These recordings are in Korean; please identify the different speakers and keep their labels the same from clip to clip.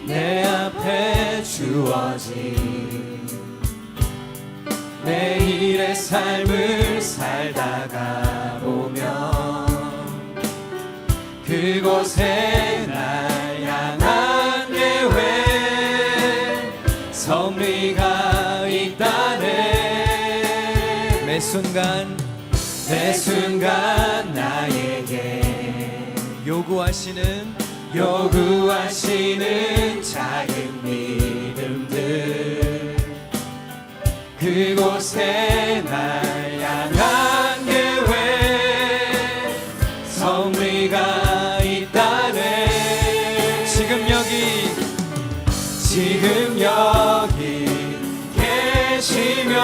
Speaker 1: 내 앞에 주어진 내일의 삶을 살다가 보면 그곳에 날 향한 계획 섭리가 있다네. 매 순간 나에게 요구하시는 작은 믿음들 그곳에 날 향한 계획 섭리가 있다네. 지금 여기 계시며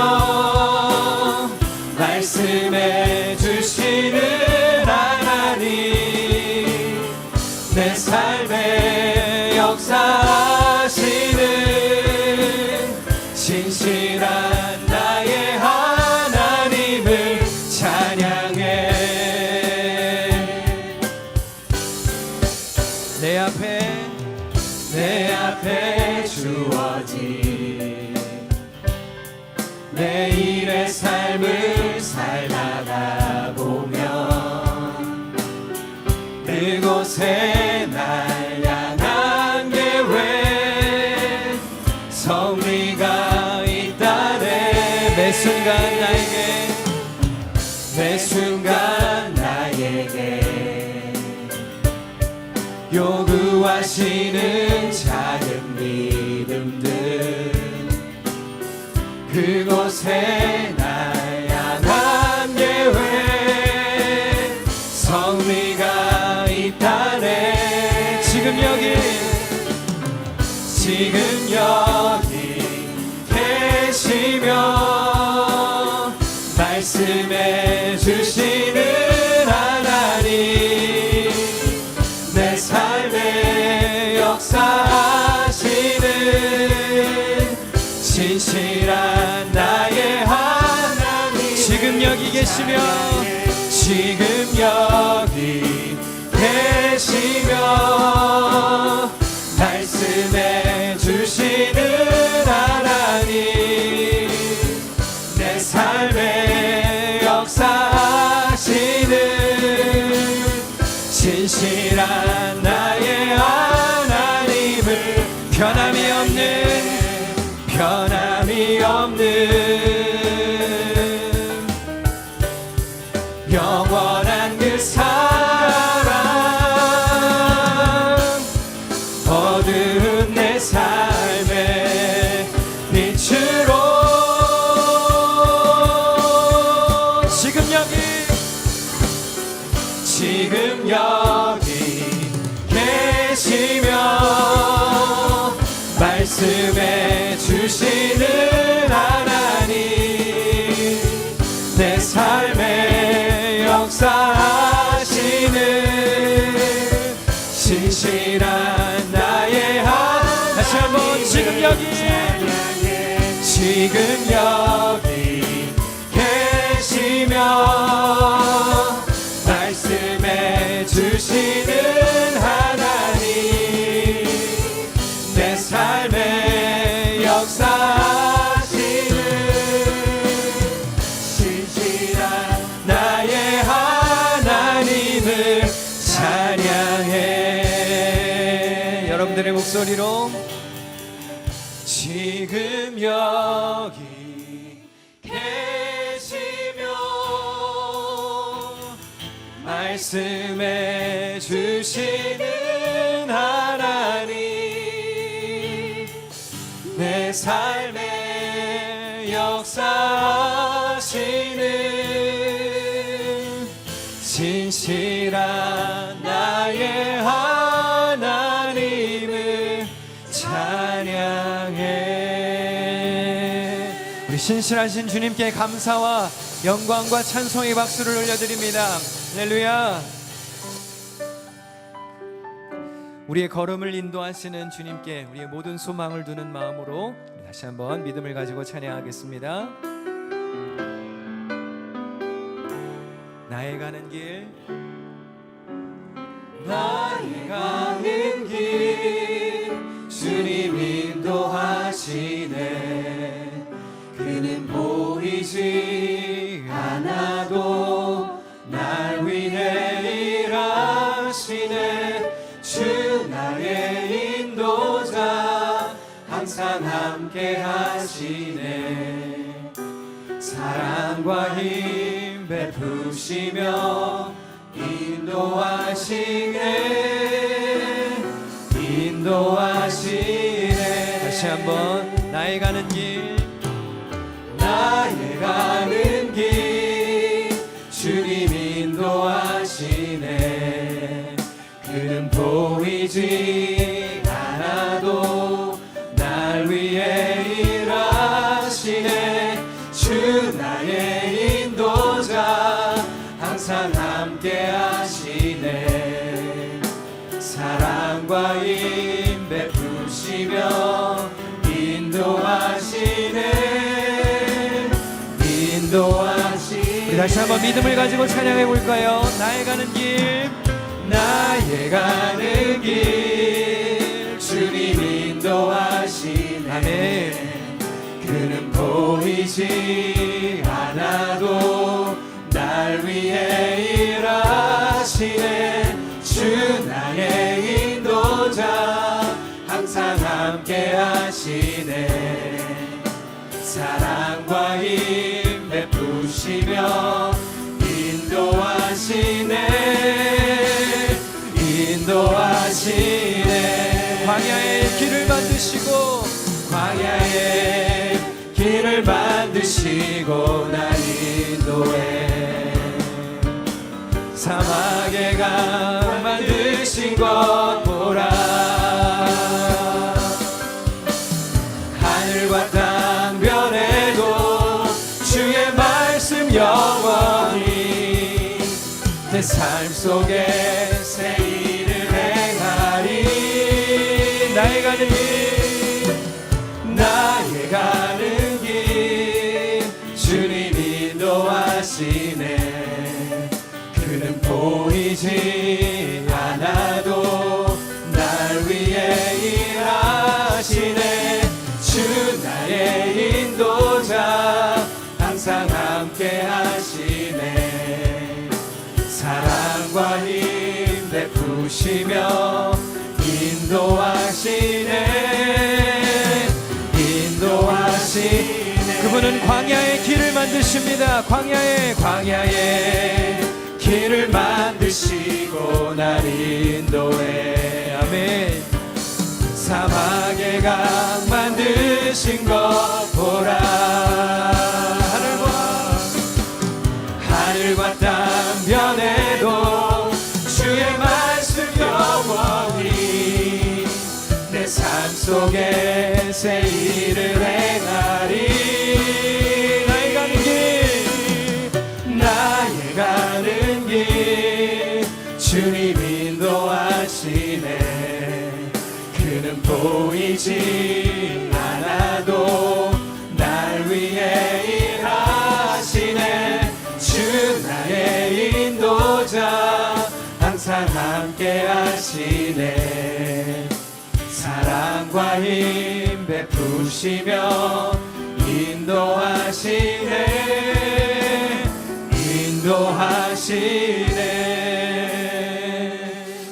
Speaker 1: 말씀해 주시는 하나님 내 삶에 역사하시는 신실한 나의 하나님을 찬양해. 내 앞에 주어진 내일의 삶을 살다가 보면 그곳에 날 향한 계획 섭리가 있다네. 매 순간 나에게 요구하시는 작은 믿음들 그곳에 날 향한 계획 섭리가 있다네. 지금 여기 계시며 말씀해 주시는 하나님 내 삶에 역사하시는 신실한 나의 하나님 지금 여기 계시며 말씀해 주시는 하나님 내 삶에 역사하시는 신실한 나의 하나님을 변함이 없는 영원한 그 사랑 어두운 내 삶의 빛으로 지금 여기 계시며 말씀해 주시는 하나님 내 삶에 역사하시는 신실한 나의 하나님 다시 한번 지금 여기 계시며 말씀해 주시는 하나님 내 삶에 역사하시는 신실한 나의 하나님을 찬양해. 여러분들의 목소리로 지금 여기 계시며 말씀해 주시는 하나님 내 삶에 역사하시는 신실한 나의 하나님을 찬양해. 우리 신실하신 주님께 감사와 영광과 찬송의 박수를 올려드립니다. 할렐루야. 우리의 걸음을 인도하시는 주님께 우리의 모든 소망을 두는 마음으로 다시 한번 믿음을 가지고 찬양하겠습니다. 나의 가는 길 사랑과 힘 베푸시며 인도하시네. 다시 한번. 나의 가는 길 주님 인도하시네. 그는 보이지 않아도 날 위해 일하시네. 주 나의 인도자 항상 함께 하시네. 사랑과 힘 베푸시며 인도하시네. 우리 다시 한번 믿음을 가지고 찬양해 볼까요? 나의 가는 길 주님 인도하시네. 아멘. 그는 보이지 않아도 날 위해 일하시네. 주 나의 인도자 항상 함께 하시네. 사랑과 힘 베푸시며 인도하시네. 광야의 길을 만드시고 날 인도해. 사막의 강 만드신 것 보라. 하늘과 땅 변해도 주의 말씀 영원히 내 삶 속에 새 일을 행하리. 나의 가는 길 주님 인도하시네. 그는 보이지 않아도 날 위해 일하시네. 주 나의 인도자 항상 함께 하시네. 사랑과 힘 베푸시며 인도하시네. 그분은 광야의 길을 만드십니다. 광야의 길을 만드시고 날 인도해. 아멘. 사막의 강 만드신 것 보라. 하늘과 땅 변해도 주의 말씀 영원히 내 삶 속에 새 일을 행하리. 나의 가는 길 주님 인도하시네. 그는 보이지 않아도 날 위해 일하시네. 주 나의 인도자 항상 함께 하시네. 사랑과 힘 베푸시며 인도하시네.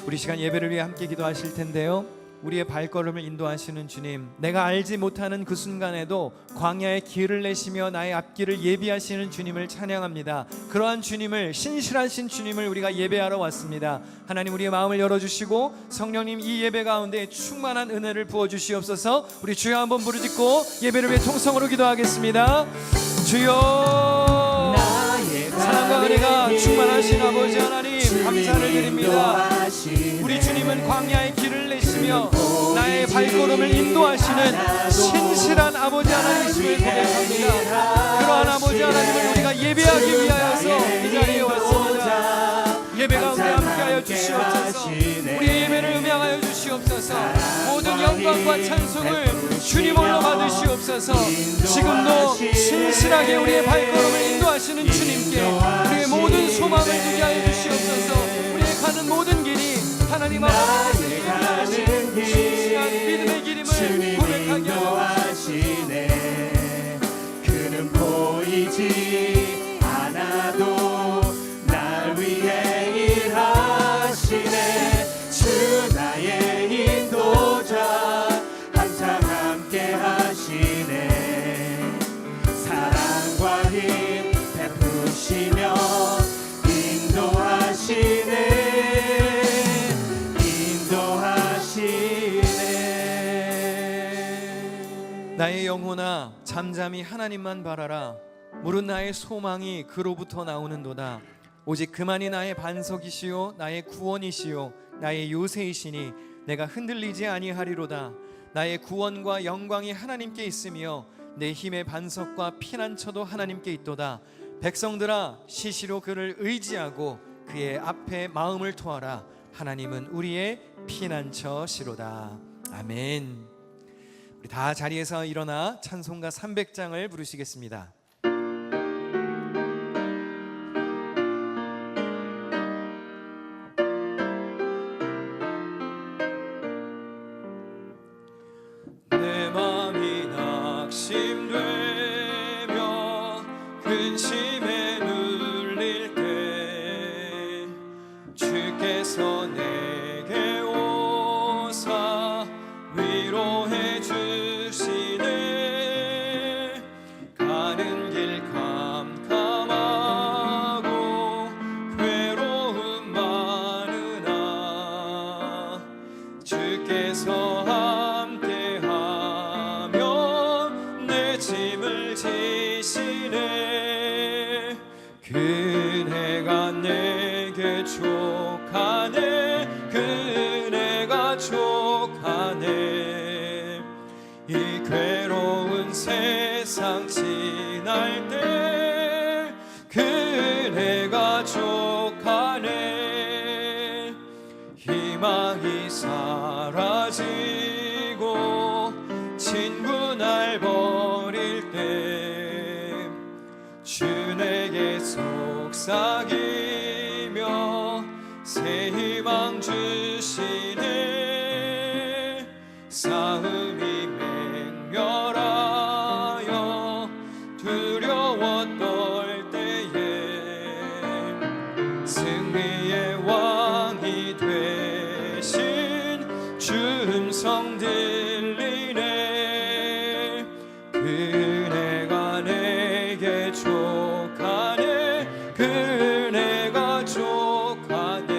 Speaker 1: 우리 시간 예배를 위해 함께 기도하실 텐데요. 우리의 발걸음을 인도하시는 주님, 내가 알지 못하는 그 순간에도 광야의 길을 내시며 나의 앞길을 예비하시는 주님을 찬양합니다. 그러한 주님을, 신실하신 주님을 우리가 예배하러 왔습니다. 하나님, 우리의 마음을 열어주시고 성령님 이 예배 가운데 충만한 은혜를 부어주시옵소서. 우리 주여 한번 부르짖고 예배를 위해 통성으로 기도하겠습니다. 주여, 사랑과 은혜가 충만하신 아버지 하나님, 감사를 드립니다. 우리 주님은 광야의 길을 내시며 나의 발걸음을 인도하시는 신실한 아버지 하나님이심을 고백합니다. 그러한 아버지 하나님을 우리가 예배하기 위하여서 이 자리에 왔습니다. 예배 가운데 함께하여 주시옵소서. 우리의 예배를 음향하여 주시옵소서. 모든 영광과 찬송을 주님 홀로 받으시옵소서. 지금도 신실하게 우리의 발걸음을 인도하시는 주님께 우리의 모든 소망을 두게 하여 주시옵소서. 우리의 가는 모든 길이 하나님 앞에 신실한 믿음의 길임을 고백하게 하시네.
Speaker 2: 그는 보이지 않아도 날 위해 일하시네. 주 나의 인도자 항상 함께 하시네. 사랑과 힘
Speaker 1: 나의 영혼아 잠잠히 하나님만 바라라. 무릇 나의 소망이 그로부터 나오는도다. 오직 그만이 나의 반석이시요 나의 구원이시요 나의 요새이시니 내가 흔들리지 아니하리로다. 나의 구원과 영광이 하나님께 있으며 내 힘의 반석과 피난처도 하나님께 있도다. 백성들아 시시로 그를 의지하고 그의 앞에 마음을 토하라. 하나님은 우리의 피난처시로다. 아멘. 우리 다 자리에서 일어나 찬송가 300장을 부르시겠습니다. 내 마음이 낙심되며 근심에 눌릴 때 주께서 내게 오사 위로해 주시네. 가는 길 캄캄하고 괴로움 많으나 주께서 함께하며 내 짐을 지시네. 그네가 내게 족하네. 그네가 족하네. 이 괴로운 세상 지날 때 그네가 족하네. 희망이 사라지고 친구 날 버릴 때 주 내게 속삭이며 새 희망 주시네. 싸움이 맹렬하여 두려워 떨 때에 승리의 왕이 되신 주 음성 들리네. 그네가 내게 족하네. 그네가 족하네.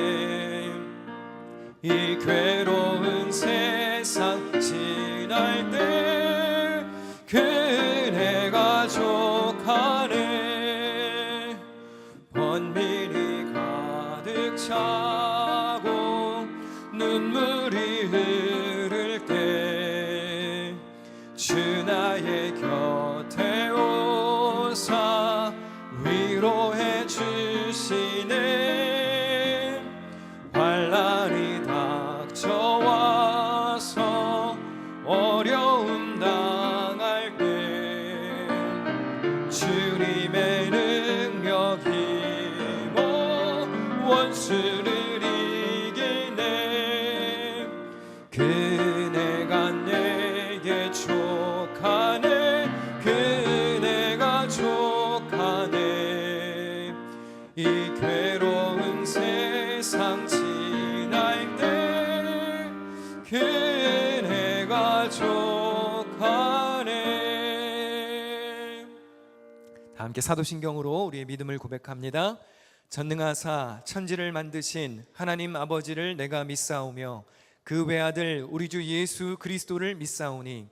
Speaker 1: 이 괴로운 세상 지날 때 그네가 족하네. 번민이 가득 차고 눈물이 흐를 때 주 나의 곁에 오사 위로해 주시네. 환난이 닥쳐와서 어려움 당할 때 주님의 능력 힘어 원수를 이기네. 그네가 내게 족하네. 그네가 족하네. 이 괴로운 세상 지날 때 그네가 족하네. 다 함께 사도신경으로 우리의 믿음을 고백합니다. 전능하사 천지를 만드신 하나님 아버지를 내가 믿사오며 그 외아들 우리 주 예수 그리스도를 믿사오니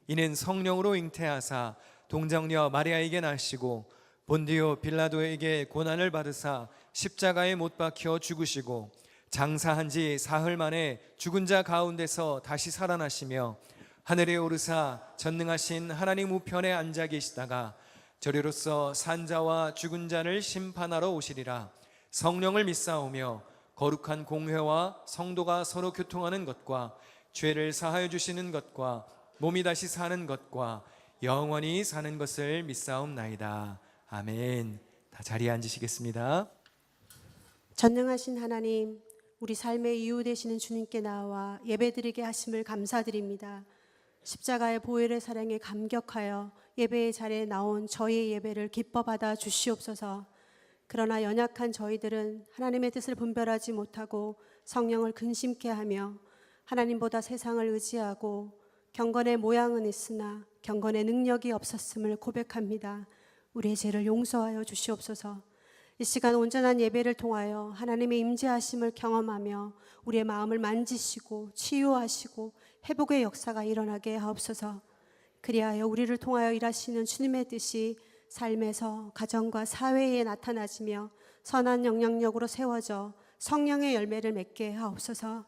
Speaker 1: 이는 성령으로 잉태하사 동정녀 마리아에게 나시고 본디오 빌라도에게 고난을 받으사 십자가에 못 박혀 죽으시고 장사한 지 사흘 만에 죽은 자 가운데서 다시 살아나시며 하늘에 오르사 전능하신 하나님 우편에 앉아 계시다가 저리로서 산자와 죽은 자를 심판하러 오시리라. 성령을 믿사오며 거룩한 공회와 성도가 서로 교통하는 것과 죄를 사하여 주시는 것과 몸이 다시 사는 것과 영원히 사는 것을 믿사옵나이다. 아멘. 다 자리에 앉으시겠습니다.
Speaker 3: 전능하신 하나님, 우리 삶의 이유 되시는 주님께 나와 예배드리게 하심을 감사드립니다. 십자가의 보혈의 사랑에 감격하여 예배의 자리에 나온 저희의 예배를 기뻐 받아 주시옵소서. 그러나 연약한 저희들은 하나님의 뜻을 분별하지 못하고 성령을 근심케 하며 하나님보다 세상을 의지하고 경건의 모양은 있으나 경건의 능력이 없었음을 고백합니다. 우리의 죄를 용서하여 주시옵소서. 이 시간 온전한 예배를 통하여 하나님의 임재하심을 경험하며 우리의 마음을 만지시고 치유하시고 회복의 역사가 일어나게 하옵소서. 그리하여 우리를 통하여 일하시는 주님의 뜻이 삶에서 가정과 사회에 나타나지며 선한 영향력으로 세워져 성령의 열매를 맺게 하옵소서.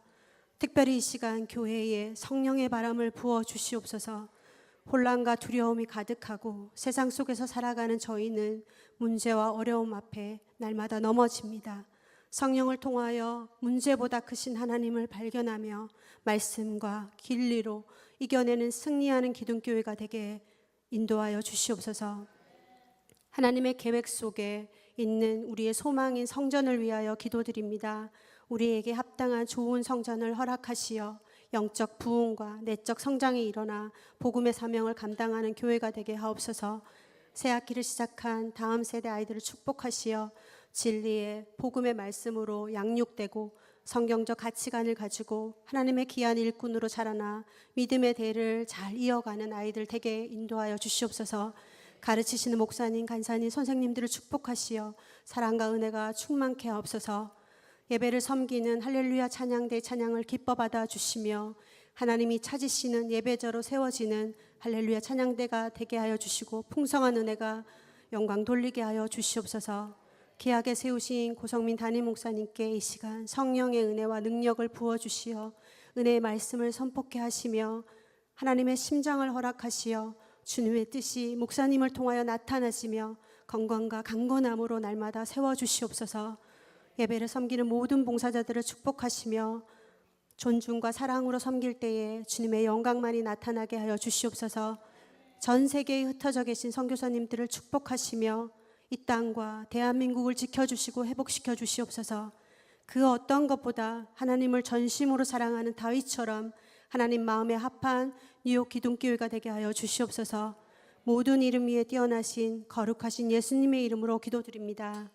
Speaker 3: 특별히 이 시간 교회에 성령의 바람을 부어 주시옵소서. 혼란과 두려움이 가득하고 세상 속에서 살아가는 저희는 문제와 어려움 앞에 날마다 넘어집니다. 성령을 통하여 문제보다 크신 하나님을 발견하며 말씀과 진리로 이겨내는 승리하는 기둥교회가 되게 인도하여 주시옵소서. 하나님의 계획 속에 있는 우리의 소망인 성전을 위하여 기도드립니다. 우리에게 합당한 좋은 성전을 허락하시어 영적 부흥과 내적 성장이 일어나 복음의 사명을 감당하는 교회가 되게 하옵소서. 새 학기를 시작한 다음 세대 아이들을 축복하시어 진리의 복음의 말씀으로 양육되고 성경적 가치관을 가지고 하나님의 귀한 일꾼으로 자라나 믿음의 대를 잘 이어가는 아이들 되게 인도하여 주시옵소서. 가르치시는 목사님, 간사님, 선생님들을 축복하시어 사랑과 은혜가 충만케 하옵소서. 예배를 섬기는 할렐루야 찬양대 찬양을 기뻐 받아 주시며 하나님이 찾으시는 예배자로 세워지는 할렐루야 찬양대가 되게 하여 주시고 풍성한 은혜가 영광 돌리게 하여 주시옵소서. 귀하게 세우신 고성민 담임 목사님께 이 시간 성령의 은혜와 능력을 부어주시어 은혜의 말씀을 선포케 하시며 하나님의 심장을 허락하시어 주님의 뜻이 목사님을 통하여 나타나시며 건강과 강건함으로 날마다 세워주시옵소서. 예배를 섬기는 모든 봉사자들을 축복하시며 존중과 사랑으로 섬길 때에 주님의 영광만이 나타나게 하여 주시옵소서. 전 세계에 흩어져 계신 선교사님들을 축복하시며 이 땅과 대한민국을 지켜주시고 회복시켜 주시옵소서. 그 어떤 것보다 하나님을 전심으로 사랑하는 다윗처럼 하나님 마음에 합한 뉴욕 기둥교회가 되게 하여 주시옵소서. 모든 이름 위에 뛰어나신 거룩하신 예수님의 이름으로 기도드립니다.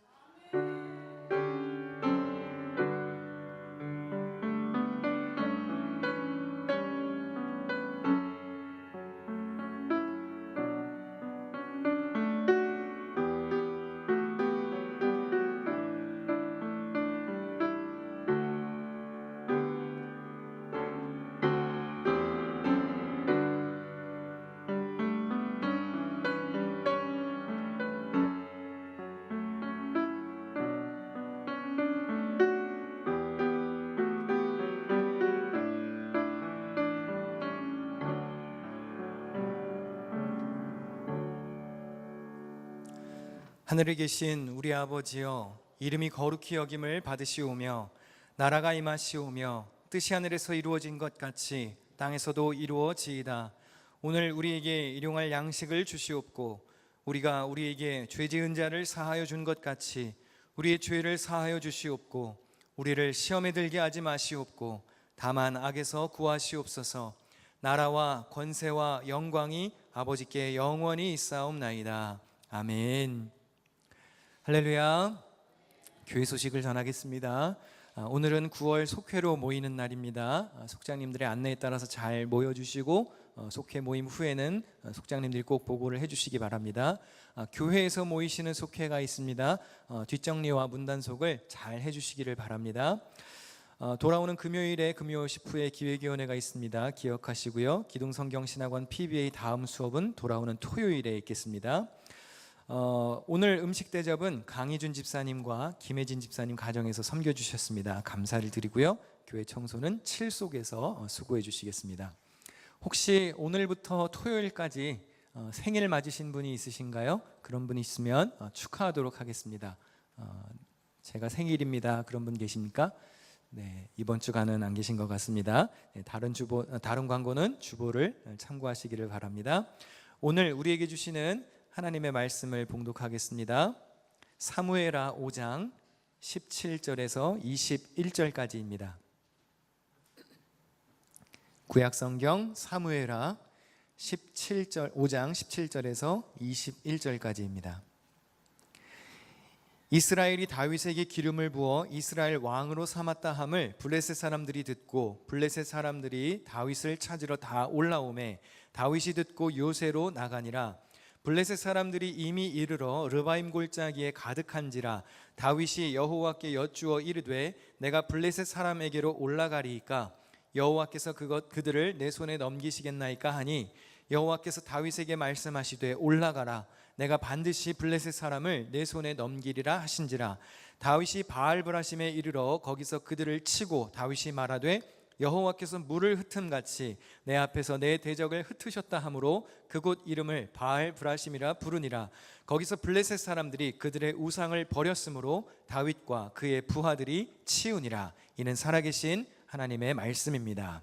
Speaker 1: 하늘에 계신 우리 아버지여, 이름이 거룩히 여김을 받으시오며 나라가 임하시오며 뜻이 하늘에서 이루어진 것 같이 땅에서도 이루어지이다. 오늘 우리에게 일용할 양식을 주시옵고 우리가 우리에게 죄 지은 자를 사하여 준 것 같이 우리의 죄를 사하여 주시옵고 우리를 시험에 들게 하지 마시옵고 다만 악에서 구하시옵소서. 나라와 권세와 영광이 아버지께 영원히 있사옵나이다. 아멘. 할렐루야. 교회 소식을 전하겠습니다. 오늘은 9월 속회로 모이는 날입니다. 속장님들의 안내에 따라서 잘 모여주시고 속회 모임 후에는 속장님들이 꼭 보고를 해주시기 바랍니다. 교회에서 모이시는 속회가 있습니다. 뒷정리와 문단속을 잘 해주시기를 바랍니다. 돌아오는 금요일에 금요 10후에 기획위원회가 있습니다. 기억하시고요. 기둥성경신학원 PBA 다음 수업은 돌아오는 토요일에 있겠습니다. 오늘 음식 대접은 강희준 집사님과 김혜진 집사님 가정에서 섬겨주셨습니다. 감사를 드리고요. 교회 청소는 칠속에서 수고해 주시겠습니다. 혹시 오늘부터 토요일까지 생일 맞으신 분이 있으신가요? 그런 분이 있으면 축하하도록 하겠습니다. 제가 생일입니다. 그런 분 계십니까? 네, 이번 주간은 안 계신 것 같습니다. 네, 다른 광고는 주보를 참고하시기를 바랍니다. 오늘 우리에게 주시는 하나님의 말씀을 봉독하겠습니다. 사무엘하 5장 17절에서 21절까지입니다. 구약성경 사무엘하 5장 17절에서 21절까지입니다. 이스라엘이 다윗에게 기름을 부어 이스라엘 왕으로 삼았다 함을 블레셋 사람들이 듣고 블레셋 사람들이 다윗을 찾으러 다 올라오매 다윗이 듣고 요새로 나가니라. 블레셋 사람들이 이미 이르러 르바임 골짜기에 가득한지라. 다윗이 여호와께 여쭈어 이르되 내가 블레셋 사람에게로 올라가리이까 여호와께서 그들을 내 손에 넘기시겠나이까 하니 여호와께서 다윗에게 말씀하시되 올라가라 내가 반드시 블레셋 사람을 내 손에 넘기리라 하신지라. 다윗이 바알브라심에 이르러 거기서 그들을 치고 다윗이 말하되 여호와께서 물을 흩음같이 내 앞에서 내 대적을 흩으셨다 하므로 그곳 이름을 바알브라심이라 부르니라. 거기서 블레셋 사람들이 그들의 우상을 버렸으므로 다윗과 그의 부하들이 치우니라. 이는 살아계신 하나님의 말씀입니다.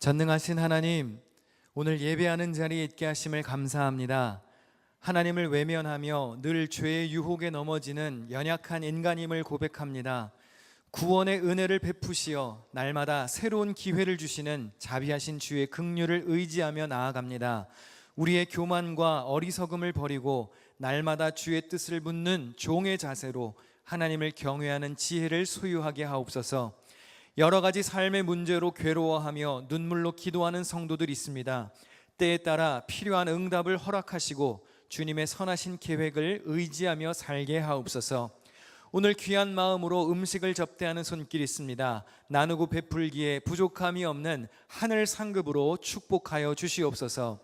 Speaker 1: 전능하신 하나님, 오늘 예배하는 자리에 있게 하심을 감사합니다. 하나님을 외면하며 늘 죄의 유혹에 넘어지는 연약한 인간임을 고백합니다. 구원의 은혜를 베푸시어 날마다 새로운 기회를 주시는 자비하신 주의 긍휼을 의지하며 나아갑니다. 우리의 교만과 어리석음을 버리고 날마다 주의 뜻을 묻는 종의 자세로 하나님을 경외하는 지혜를 소유하게 하옵소서. 여러 가지 삶의 문제로 괴로워하며 눈물로 기도하는 성도들이 있습니다. 때에 따라 필요한 응답을 허락하시고 주님의 선하신 계획을 의지하며 살게 하옵소서. 오늘 귀한 마음으로 음식을 접대하는 손길이 있습니다. 나누고 베풀기에 부족함이 없는 하늘 상급으로 축복하여 주시옵소서.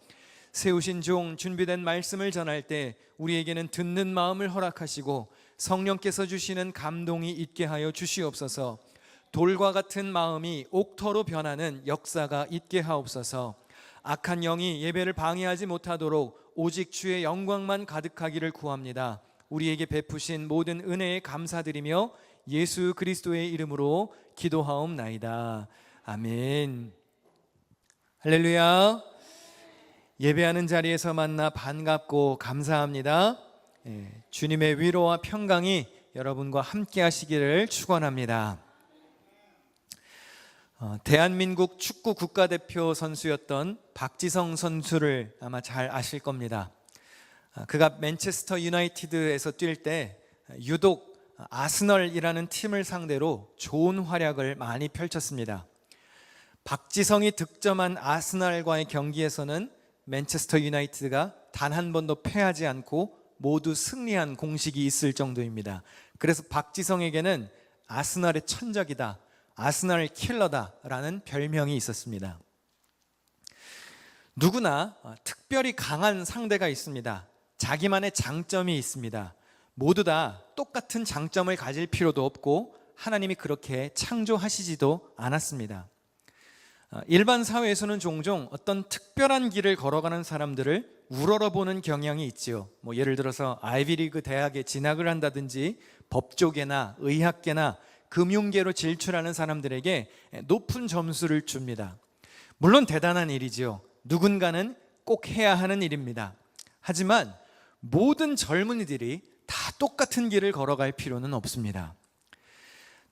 Speaker 1: 세우신 종 준비된 말씀을 전할 때 우리에게는 듣는 마음을 허락하시고 성령께서 주시는 감동이 있게 하여 주시옵소서. 돌과 같은 마음이 옥터로 변하는 역사가 있게 하옵소서. 악한 영이 예배를 방해하지 못하도록 오직 주의 영광만 가득하기를 구합니다. 우리에게 베푸신 모든 은혜에 감사드리며 예수 그리스도의 이름으로 기도하옵나이다. 아멘. 할렐루야. 예배하는 자리에서 만나 반갑고 감사합니다. 주님의 위로와 평강이 여러분과 함께 하시기를 축원합니다. 대한민국 축구 국가대표 선수였던 박지성 선수를 아마 잘 아실 겁니다. 그가 맨체스터 유나이티드에서 뛸 때 유독 아스널이라는 팀을 상대로 좋은 활약을 많이 펼쳤습니다. 박지성이 득점한 아스널과의 경기에서는 맨체스터 유나이티드가 단 한 번도 패하지 않고 모두 승리한 공식이 있을 정도입니다. 그래서 박지성에게는 아스널의 천적이다, 아스널 킬러다라는 별명이 있었습니다. 누구나 특별히 강한 상대가 있습니다. 자기만의 장점이 있습니다. 모두 다 똑같은 장점을 가질 필요도 없고 하나님이 그렇게 창조하시지도 않았습니다. 일반 사회에서는 종종 어떤 특별한 길을 걸어가는 사람들을 우러러보는 경향이 있지요. 예를 들어서 아이비리그 대학에 진학을 한다든지 법조계나 의학계나 금융계로 진출하는 사람들에게 높은 점수를 줍니다. 물론 대단한 일이지요. 누군가는 꼭 해야 하는 일입니다. 하지만 모든 젊은이들이 다 똑같은 길을 걸어갈 필요는 없습니다.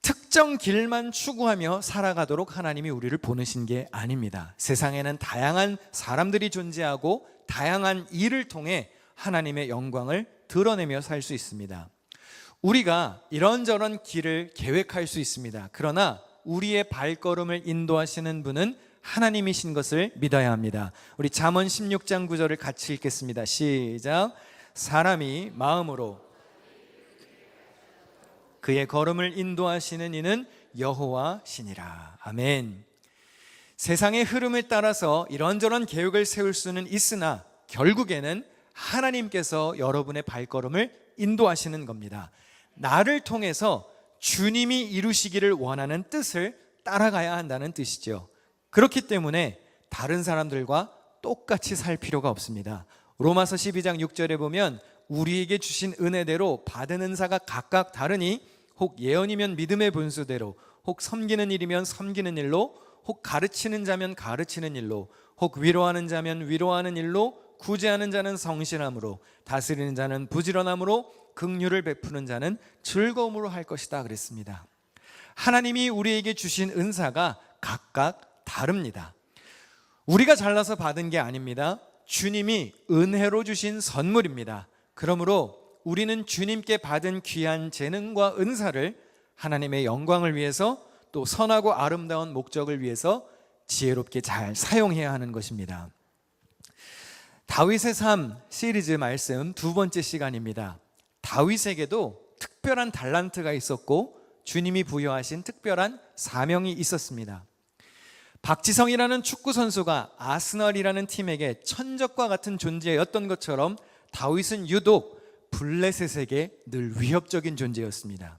Speaker 1: 특정 길만 추구하며 살아가도록 하나님이 우리를 보내신 게 아닙니다. 세상에는 다양한 사람들이 존재하고 다양한 일을 통해 하나님의 영광을 드러내며 살 수 있습니다. 우리가 이런저런 길을 계획할 수 있습니다. 그러나 우리의 발걸음을 인도하시는 분은 하나님이신 것을 믿어야 합니다. 우리 잠언 16장 9절을 같이 읽겠습니다. 시작. 사람이 마음으로 그의 걸음을 인도하시는 이는 여호와시니라. 아멘. 세상의 흐름을 따라서 이런저런 계획을 세울 수는 있으나 결국에는 하나님께서 여러분의 발걸음을 인도하시는 겁니다. 나를 통해서 주님이 이루시기를 원하는 뜻을 따라가야 한다는 뜻이죠. 그렇기 때문에 다른 사람들과 똑같이 살 필요가 없습니다. 로마서 12장 6절에 보면 우리에게 주신 은혜대로 받은 은사가 각각 다르니 혹 예언이면 믿음의 분수대로, 혹 섬기는 일이면 섬기는 일로, 혹 가르치는 자면 가르치는 일로, 혹 위로하는 자면 위로하는 일로, 구제하는 자는 성실함으로, 다스리는 자는 부지런함으로, 긍휼을 베푸는 자는 즐거움으로 할 것이다 그랬습니다. 하나님이 우리에게 주신 은사가 각각 다릅니다. 우리가 잘나서 받은 게 아닙니다. 주님이 은혜로 주신 선물입니다. 그러므로 우리는 주님께 받은 귀한 재능과 은사를 하나님의 영광을 위해서 또 선하고 아름다운 목적을 위해서 지혜롭게 잘 사용해야 하는 것입니다. 다윗의 삶 시리즈 말씀 두 번째 시간입니다. 다윗에게도 특별한 달란트가 있었고 주님이 부여하신 특별한 사명이 있었습니다. 박지성이라는 축구 선수가 아스널이라는 팀에게 천적과 같은 존재였던 것처럼 다윗은 유독 블레셋에게 늘 위협적인 존재였습니다.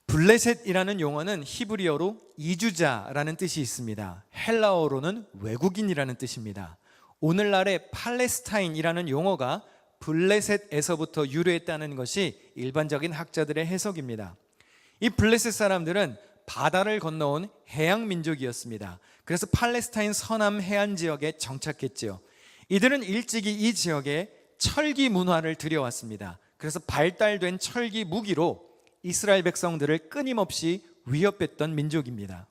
Speaker 1: 블레셋이라는 용어는 히브리어로 이주자라는 뜻이 있습니다. 헬라어로는 외국인이라는 뜻입니다. 오늘날의 팔레스타인이라는 용어가 블레셋에서부터 유래했다는 것이 일반적인 학자들의 해석입니다. 이 블레셋 사람들은 바다를 건너온 해양 민족이었습니다. 그래서 팔레스타인 서남 해안 지역에 정착했지요. 이들은 일찍이 이 지역에 철기 문화를 들여왔습니다. 그래서 발달된 철기 무기로 이스라엘 백성들을 끊임없이 위협했던 민족입니다.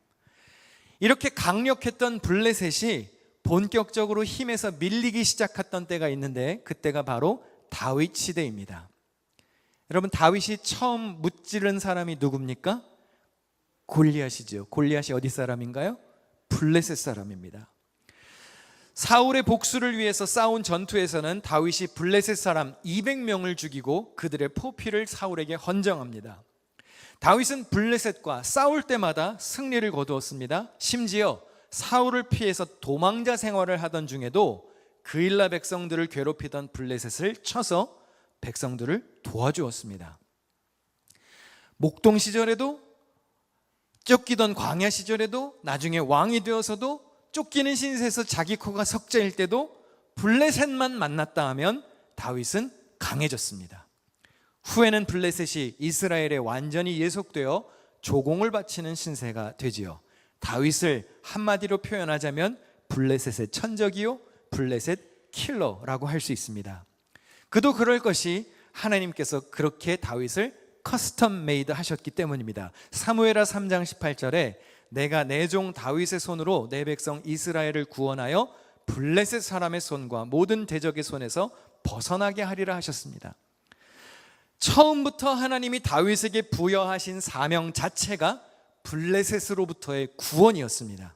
Speaker 1: 이렇게 강력했던 블레셋이 본격적으로 힘에서 밀리기 시작했던 때가 있는데 그때가 바로 다윗 시대입니다. 여러분, 다윗이 처음 무찌른 사람이 누굽니까? 골리앗이죠. 골리앗이 어디 사람인가요? 블레셋 사람입니다. 사울의 복수를 위해서 싸운 전투에서는 다윗이 블레셋 사람 200명을 죽이고 그들의 포피를 사울에게 헌정합니다. 다윗은 블레셋과 싸울 때마다 승리를 거두었습니다. 심지어 사울을 피해서 도망자 생활을 하던 중에도 그일라 백성들을 괴롭히던 블레셋을 쳐서 백성들을 도와주었습니다. 목동 시절에도, 쫓기던 광야 시절에도, 나중에 왕이 되어서도, 쫓기는 신세에서 자기 코가 석자일 때도 블레셋만 만났다 하면 다윗은 강해졌습니다. 후에는 블레셋이 이스라엘에 완전히 예속되어 조공을 바치는 신세가 되지요. 다윗을 한마디로 표현하자면 블레셋의 천적이요, 블레셋 킬러라고 할 수 있습니다. 그도 그럴 것이 하나님께서 그렇게 다윗을 커스텀 메이드 하셨기 때문입니다. 사무엘하 3장 18절에 내가 내 종 다윗의 손으로 내 백성 이스라엘을 구원하여 블레셋 사람의 손과 모든 대적의 손에서 벗어나게 하리라 하셨습니다. 처음부터 하나님이 다윗에게 부여하신 사명 자체가 블레셋으로부터의 구원이었습니다.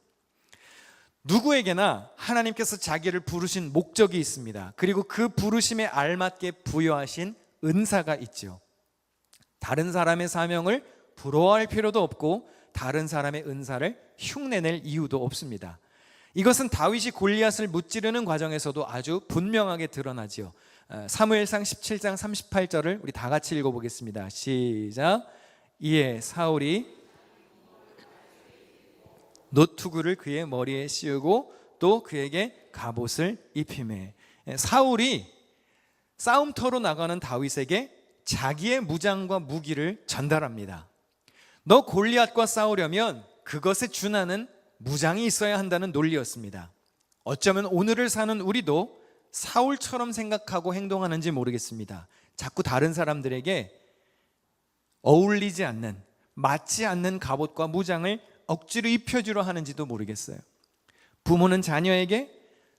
Speaker 1: 누구에게나 하나님께서 자기를 부르신 목적이 있습니다. 그리고 그 부르심에 알맞게 부여하신 은사가 있죠. 다른 사람의 사명을 부러워할 필요도 없고 다른 사람의 은사를 흉내낼 이유도 없습니다. 이것은 다윗이 골리앗을 무찌르는 과정에서도 아주 분명하게 드러나지요. 사무엘상 17장 38절을 우리 다 같이 읽어보겠습니다. 시작. 이에 사울이 노투구를 그의 머리에 씌우고 또 그에게 갑옷을 입히매. 사울이 싸움터로 나가는 다윗에게 자기의 무장과 무기를 전달합니다. 너 골리앗과 싸우려면 그것에 준하는 무장이 있어야 한다는 논리였습니다. 어쩌면 오늘을 사는 우리도 사울처럼 생각하고 행동하는지 모르겠습니다. 자꾸 다른 사람들에게 어울리지 않는, 맞지 않는 갑옷과 무장을 억지로 입혀주려 하는지도 모르겠어요. 부모는 자녀에게,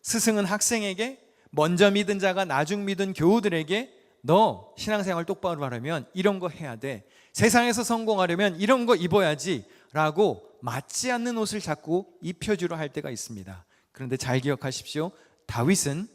Speaker 1: 스승은 학생에게, 먼저 믿은 자가 나중 믿은 교우들에게 너 신앙생활 똑바로 하려면 이런 거 해야 돼, 세상에서 성공하려면 이런 거 입어야지 라고 맞지 않는 옷을 자꾸 입혀주려 할 때가 있습니다. 그런데 잘 기억하십시오. 다윗은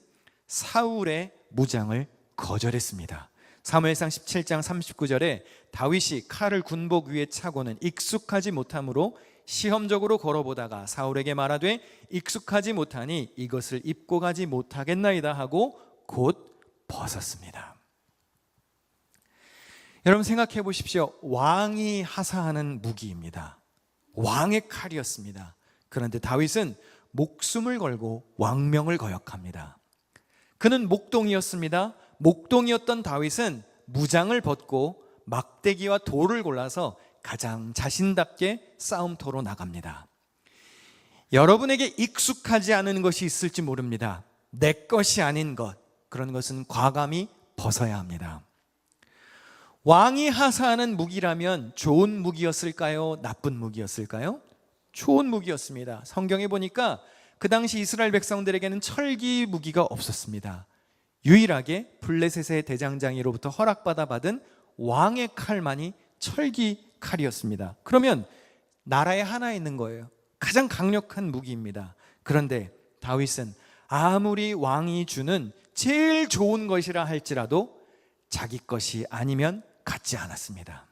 Speaker 1: 사울의 무장을 거절했습니다. 사무엘상 17장 39절에 다윗이 칼을 군복 위에 차고는 익숙하지 못함으로 시험적으로 걸어보다가 사울에게 말하되 익숙하지 못하니 이것을 입고 가지 못하겠나이다 하고 곧 벗었습니다. 여러분 생각해 보십시오. 왕이 하사하는 무기입니다. 왕의 칼이었습니다. 그런데 다윗은 목숨을 걸고 왕명을 거역합니다. 그는 목동이었습니다. 목동이었던 다윗은 무장을 벗고 막대기와 돌을 골라서 가장 자신답게 싸움터로 나갑니다. 여러분에게 익숙하지 않은 것이 있을지 모릅니다. 내 것이 아닌 것, 그런 것은 과감히 벗어야 합니다. 왕이 하사하는 무기라면 좋은 무기였을까요? 나쁜 무기였을까요? 좋은 무기였습니다. 성경에 보니까 그 당시 이스라엘 백성들에게는 철기 무기가 없었습니다. 유일하게 블레셋의 대장장이로부터 허락받아 받은 왕의 칼만이 철기 칼이었습니다. 그러면 나라에 하나 있는 거예요. 가장 강력한 무기입니다. 그런데 다윗은 아무리 왕이 주는 제일 좋은 것이라 할지라도 자기 것이 아니면 갖지 않았습니다.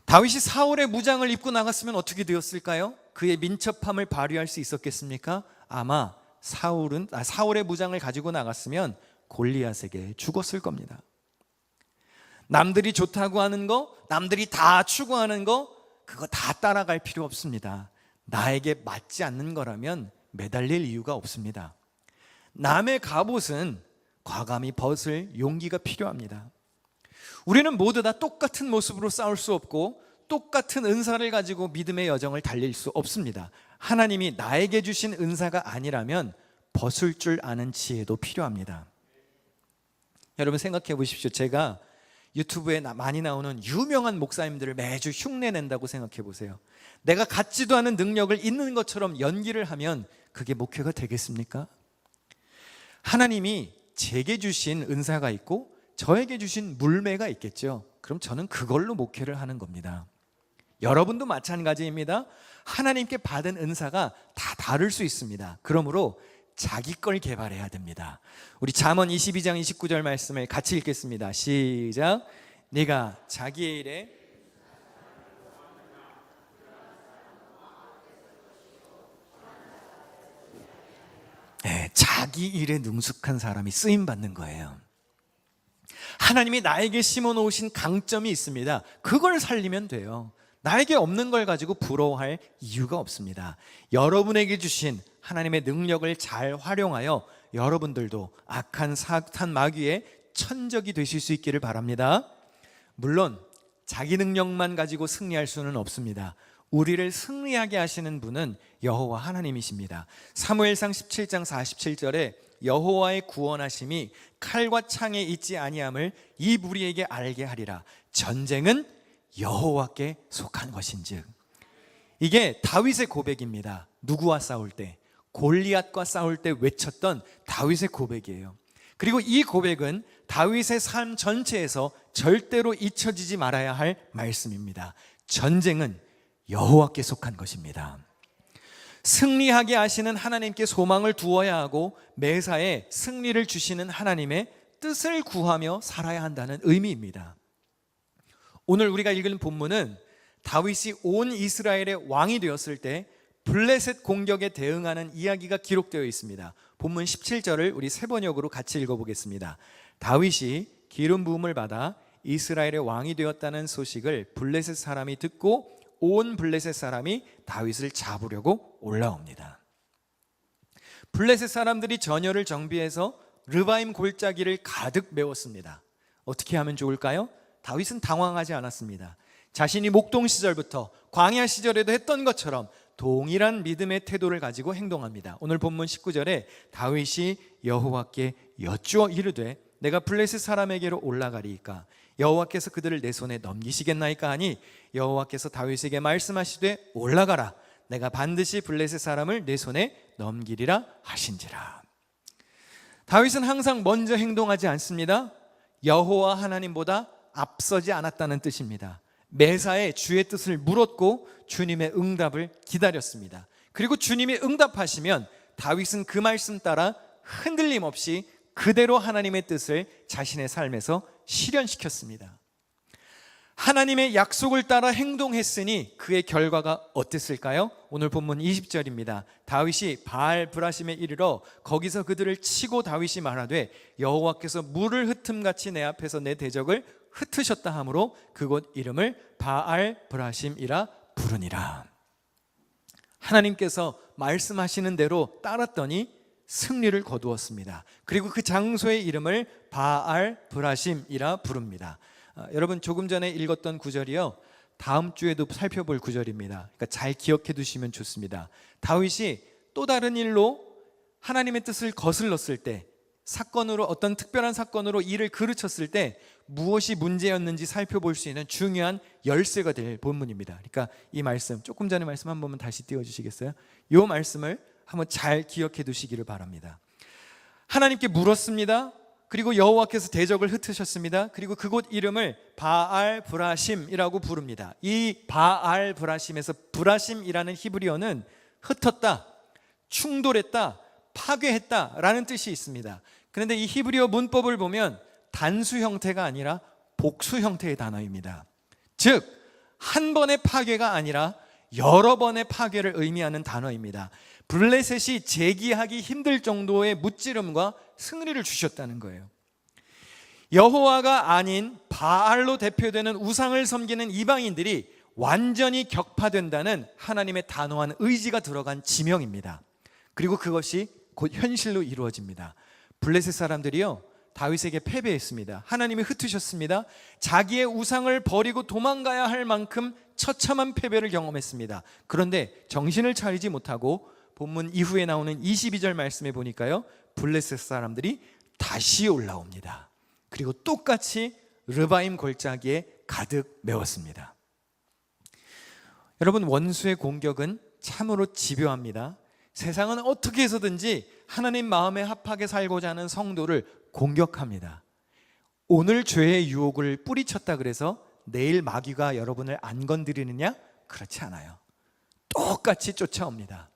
Speaker 1: 다윗이 사울의 무장을 입고 나갔으면 어떻게 되었을까요? 그의 민첩함을 발휘할 수 있었겠습니까? 아마 사울의 무장을 가지고 나갔으면 골리앗에게 죽었을 겁니다. 남들이 좋다고 하는 거, 남들이 다 추구하는 거, 그거 다 따라갈 필요 없습니다. 나에게 맞지 않는 거라면 매달릴 이유가 없습니다. 남의 갑옷은 과감히 벗을 용기가 필요합니다. 우리는 모두 다 똑같은 모습으로 싸울 수 없고 똑같은 은사를 가지고 믿음의 여정을 달릴 수 없습니다. 하나님이 나에게 주신 은사가 아니라면 벗을 줄 아는 지혜도 필요합니다. 여러분 생각해 보십시오. 제가 유튜브에 많이 나오는 유명한 목사님들을 매주 흉내낸다고 생각해 보세요. 내가 갖지도 않은 능력을 있는 것처럼 연기를 하면 그게 목회가 되겠습니까? 하나님이 제게 주신 은사가 있고 저에게 주신 물매가 있겠죠. 그럼 저는 그걸로 목회를 하는 겁니다. 여러분도 마찬가지입니다. 하나님께 받은 은사가 다 다를 수 있습니다. 그러므로 자기 걸 개발해야 됩니다. 우리 잠언 22장 29절 말씀을 같이 읽겠습니다. 시작. 네가 자기의 일에 자기 일에 능숙한 사람이 쓰임 받는 거예요. 하나님이 나에게 심어 놓으신 강점이 있습니다. 그걸 살리면 돼요. 나에게 없는 걸 가지고 부러워할 이유가 없습니다. 여러분에게 주신 하나님의 능력을 잘 활용하여 여러분들도 악한 사탄 마귀의 천적이 되실 수 있기를 바랍니다. 물론 자기 능력만 가지고 승리할 수는 없습니다. 우리를 승리하게 하시는 분은 여호와 하나님이십니다. 사무엘상 17장 47절에 여호와의 구원하심이 칼과 창에 있지 아니함을 이 무리에게 알게 하리라. 전쟁은 여호와께 속한 것인즉. 이게 다윗의 고백입니다. 누구와 싸울 때? 골리앗과 싸울 때 외쳤던 다윗의 고백이에요. 그리고 이 고백은 다윗의 삶 전체에서 절대로 잊혀지지 말아야 할 말씀입니다. 전쟁은 여호와께 속한 것입니다. 승리하게 하시는 하나님께 소망을 두어야 하고 매사에 승리를 주시는 하나님의 뜻을 구하며 살아야 한다는 의미입니다. 오늘 우리가 읽은 본문은 다윗이 온 이스라엘의 왕이 되었을 때 블레셋 공격에 대응하는 이야기가 기록되어 있습니다. 본문 17절을 우리 세 번역으로 같이 읽어보겠습니다. 다윗이 기름 부음을 받아 이스라엘의 왕이 되었다는 소식을 블레셋 사람이 듣고 온 블레셋 사람이 다윗을 잡으려고 올라옵니다. 블레셋 사람들이 전열을 정비해서 르바임 골짜기를 가득 메웠습니다. 어떻게 하면 좋을까요? 다윗은 당황하지 않았습니다. 자신이 목동 시절부터 광야 시절에도 했던 것처럼 동일한 믿음의 태도를 가지고 행동합니다. 오늘 본문 19절에 다윗이 여호와께 여쭈어 이르되 내가 블레셋 사람에게로 올라가리이까 여호와께서 그들을 내 손에 넘기시겠나이까 하니 여호와께서 다윗에게 말씀하시되 올라가라 내가 반드시 블레셋 사람을 내 손에 넘기리라 하신지라. 다윗은 항상 먼저 행동하지 않습니다. 여호와 하나님보다 앞서지 않았다는 뜻입니다. 매사에 주의 뜻을 물었고 주님의 응답을 기다렸습니다. 그리고 주님이 응답하시면 다윗은 그 말씀 따라 흔들림 없이 그대로 하나님의 뜻을 자신의 삶에서 실현시켰습니다. 하나님의 약속을 따라 행동했으니 그의 결과가 어땠을까요? 오늘 본문 20절입니다. 다윗이 바알 브라심에 이르러 거기서 그들을 치고 다윗이 말하되 여호와께서 물을 흩음같이 내 앞에서 내 대적을 흩으셨다 하므로 그곳 이름을 바알 브라심이라 부르니라. 하나님께서 말씀하시는 대로 따랐더니 승리를 거두었습니다. 그리고 그 장소의 이름을 바알 브라심이라 부릅니다. 여러분 조금 전에 읽었던 구절이요, 다음 주에도 살펴볼 구절입니다. 그러니까 잘 기억해 두시면 좋습니다. 다윗이 또 다른 일로 하나님의 뜻을 거슬렀을 때, 사건으로 어떤 특별한 사건으로 일을 그르쳤을 때 무엇이 문제였는지 살펴볼 수 있는 중요한 열쇠가 될 본문입니다. 그러니까 이 말씀, 조금 전에 말씀 한 번만 다시 띄워주시겠어요? 이 말씀을 한번 잘 기억해 두시기를 바랍니다. 하나님께 물었습니다. 그리고 여호와께서 대적을 흩으셨습니다. 그리고 그곳 이름을 바알 브라심이라고 부릅니다. 이 바알 브라심에서 브라심이라는 히브리어는 흩었다, 충돌했다, 파괴했다라는 뜻이 있습니다. 그런데 이 히브리어 문법을 보면 단수 형태가 아니라 복수 형태의 단어입니다. 즉, 한 번의 파괴가 아니라 여러 번의 파괴를 의미하는 단어입니다. 블레셋이 제기하기 힘들 정도의 무찌름과 승리를 주셨다는 거예요. 여호와가 아닌 바알로 대표되는 우상을 섬기는 이방인들이 완전히 격파된다는 하나님의 단호한 의지가 들어간 지명입니다. 그리고 그것이 곧 현실로 이루어집니다. 블레셋 사람들이요, 다윗에게 패배했습니다. 하나님이 흩으셨습니다. 자기의 우상을 버리고 도망가야 할 만큼 처참한 패배를 경험했습니다. 그런데 정신을 차리지 못하고 본문 이후에 나오는 22절 말씀에 보니까요, 블레셋 사람들이 다시 올라옵니다. 그리고 똑같이 르바임 골짜기에 가득 메웠습니다. 여러분, 원수의 공격은 참으로 집요합니다. 세상은 어떻게 해서든지 하나님 마음에 합하게 살고자 하는 성도를 공격합니다. 오늘 죄의 유혹을 뿌리쳤다 그래서 내일 마귀가 여러분을 안 건드리느냐? 그렇지 않아요. 똑같이 쫓아옵니다.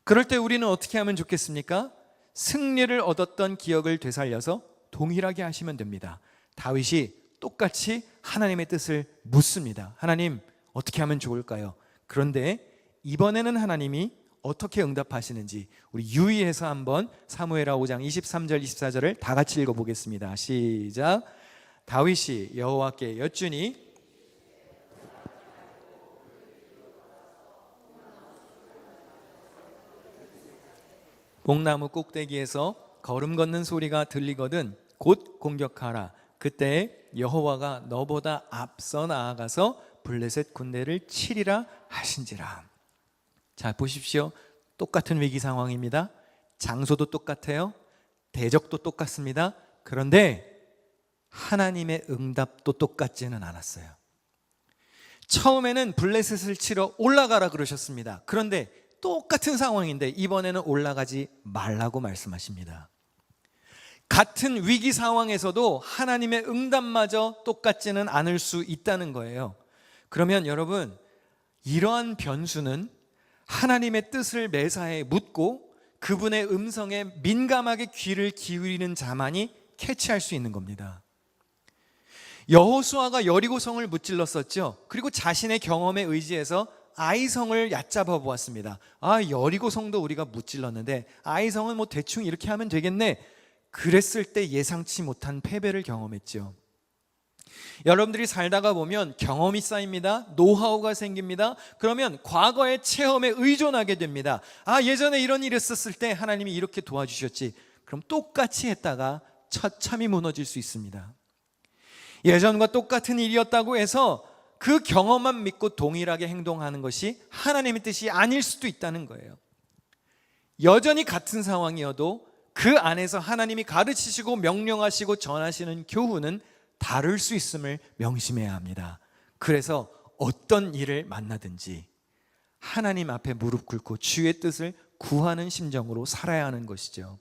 Speaker 1: 그럴 때 우리는 어떻게 하면 좋겠습니까? 승리를 얻었던 기억을 되살려서 동일하게 하시면 됩니다. 다윗이 똑같이 하나님의 뜻을 묻습니다. 하나님, 어떻게 하면 좋을까요? 그런데 이번에는 하나님이 어떻게 응답하시는지 우리 유의해서 한번 사무엘하 5장 23절 24절을 다 같이 읽어보겠습니다. 시작. 다윗이 여호와께 여쭈니 목나무 꼭대기에서 걸음 걷는 소리가 들리거든 곧 공격하라. 그때 여호와가 너보다 앞서 나아가서 블레셋 군대를 치리라 하신지라. 자, 보십시오. 똑같은 위기 상황입니다. 장소도 똑같아요. 대적도 똑같습니다. 그런데 하나님의 응답도 똑같지는 않았어요. 처음에는 블레셋을 치러 올라가라 그러셨습니다. 그런데 똑같은 상황인데 이번에는 올라가지 말라고 말씀하십니다. 같은 위기 상황에서도 하나님의 응답마저 똑같지는 않을 수 있다는 거예요. 그러면 여러분, 이러한 변수는 하나님의 뜻을 매사에 묻고 그분의 음성에 민감하게 귀를 기울이는 자만이 캐치할 수 있는 겁니다. 여호수아가 여리고성을 무찔렀었죠. 그리고 자신의 경험에 의지해서 아이성을 얕잡아 보았습니다. 여리고성도 우리가 무찔렀는데 아이성은 뭐 대충 이렇게 하면 되겠네. 그랬을 때 예상치 못한 패배를 경험했죠. 여러분들이 살다가 보면 경험이 쌓입니다. 노하우가 생깁니다. 그러면 과거의 체험에 의존하게 됩니다. 예전에 이런 일이 있었을 때 하나님이 이렇게 도와주셨지. 그럼 똑같이 했다가 처참히 무너질 수 있습니다. 예전과 똑같은 일이었다고 해서 그 경험만 믿고 동일하게 행동하는 것이 하나님의 뜻이 아닐 수도 있다는 거예요. 여전히 같은 상황이어도 그 안에서 하나님이 가르치시고 명령하시고 전하시는 교훈은 다를 수 있음을 명심해야 합니다. 그래서 어떤 일을 만나든지 하나님 앞에 무릎 꿇고 주의 뜻을 구하는 심정으로 살아야 하는 것이죠.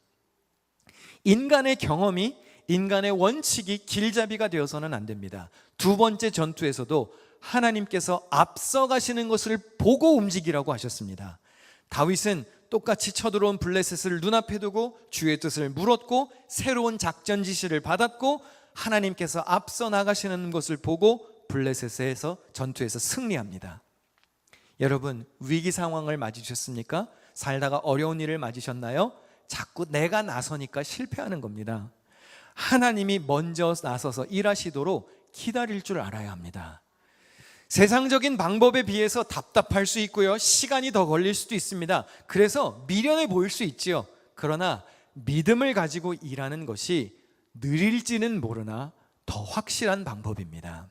Speaker 1: 인간의 경험이 인간의 원칙이 길잡이가 되어서는 안 됩니다. 두 번째 전투에서도 하나님께서 앞서가시는 것을 보고 움직이라고 하셨습니다. 다윗은 똑같이 쳐들어온 블레셋을 눈앞에 두고 주의 뜻을 물었고 새로운 작전 지시를 받았고 하나님께서 앞서 나가시는 것을 보고 블레셋에서 전투에서 승리합니다. 여러분, 위기 상황을 맞으셨습니까? 살다가 어려운 일을 맞으셨나요? 자꾸 내가 나서니까 실패하는 겁니다. 하나님이 먼저 나서서 일하시도록 기다릴 줄 알아야 합니다. 세상적인 방법에 비해서 답답할 수 있고요, 시간이 더 걸릴 수도 있습니다. 그래서 미련해 보일 수 있지요. 그러나 믿음을 가지고 일하는 것이 느릴지는 모르나 더 확실한 방법입니다.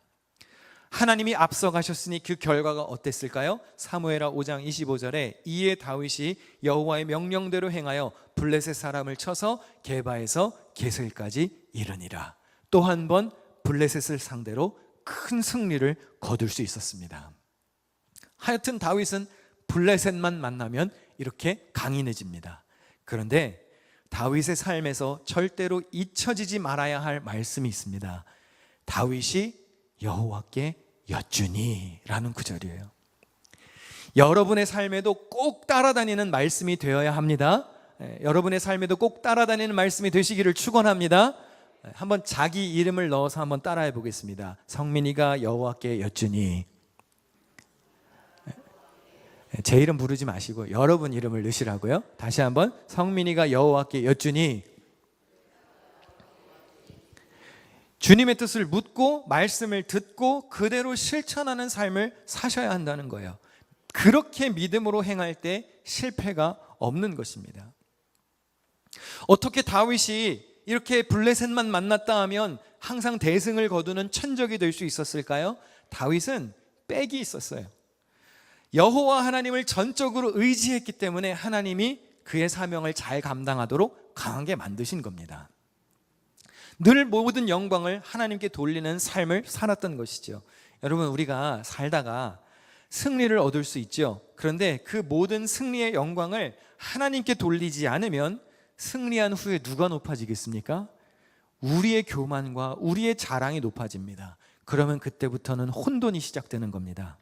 Speaker 1: 하나님이 앞서가셨으니 그 결과가 어땠을까요? 사무엘하 5장 25절에 이에 다윗이 여호와의 명령대로 행하여 블레셋 사람을 쳐서 게바에서 게셀까지 이르니라. 또 한 번 블레셋을 상대로 큰 승리를 거둘 수 있었습니다. 하여튼 다윗은 블레셋만 만나면 이렇게 강인해집니다. 그런데 다윗의 삶에서 절대로 잊혀지지 말아야 할 말씀이 있습니다. 다윗이 여호와께 여쭈니 라는 구절이에요. 여러분의 삶에도 꼭 따라다니는 말씀이 되어야 합니다. 여러분의 삶에도 꼭 따라다니는 말씀이 되시기를 축원합니다. 한번 자기 이름을 넣어서 한번 따라해 보겠습니다. 성민이가 여호와께 여쭈니. 제 이름 부르지 마시고 여러분 이름을 넣으시라고요. 다시 한번 성민이가 여호와께 여쭈니. 주님의 뜻을 묻고 말씀을 듣고 그대로 실천하는 삶을 사셔야 한다는 거예요. 그렇게 믿음으로 행할 때 실패가 없는 것입니다. 어떻게 다윗이 이렇게 블레셋만 만났다 하면 항상 대승을 거두는 천적이 될 수 있었을까요? 다윗은 백이 있었어요. 여호와 하나님을 전적으로 의지했기 때문에 하나님이 그의 사명을 잘 감당하도록 강하게 만드신 겁니다. 늘 모든 영광을 하나님께 돌리는 삶을 살았던 것이죠. 여러분, 우리가 살다가 승리를 얻을 수 있죠. 그런데 그 모든 승리의 영광을 하나님께 돌리지 않으면 승리한 후에 누가 높아지겠습니까? 우리의 교만과 우리의 자랑이 높아집니다. 그러면 그때부터는 혼돈이 시작되는 겁니다.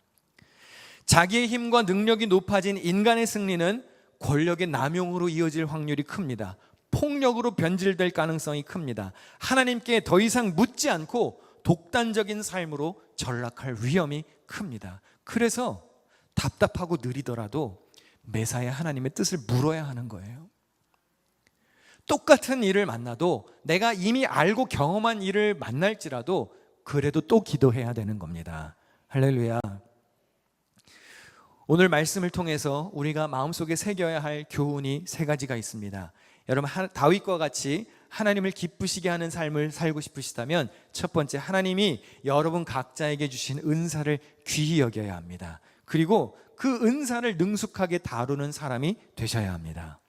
Speaker 1: 자기의 힘과 능력이 높아진 인간의 승리는 권력의 남용으로 이어질 확률이 큽니다. 폭력으로 변질될 가능성이 큽니다. 하나님께 더 이상 묻지 않고 독단적인 삶으로 전락할 위험이 큽니다. 그래서 답답하고 느리더라도 매사에 하나님의 뜻을 물어야 하는 거예요. 똑같은 일을 만나도 내가 이미 알고 경험한 일을 만날지라도 그래도 또 기도해야 되는 겁니다. 할렐루야. 오늘 말씀을 통해서 우리가 마음속에 새겨야 할 교훈이 세 가지가 있습니다. 여러분, 다윗과 같이 하나님을 기쁘시게 하는 삶을 살고 싶으시다면 첫 번째, 하나님이 여러분 각자에게 주신 은사를 귀히 여겨야 합니다. 그리고 그 은사를 능숙하게 다루는 사람이 되셔야 합니다.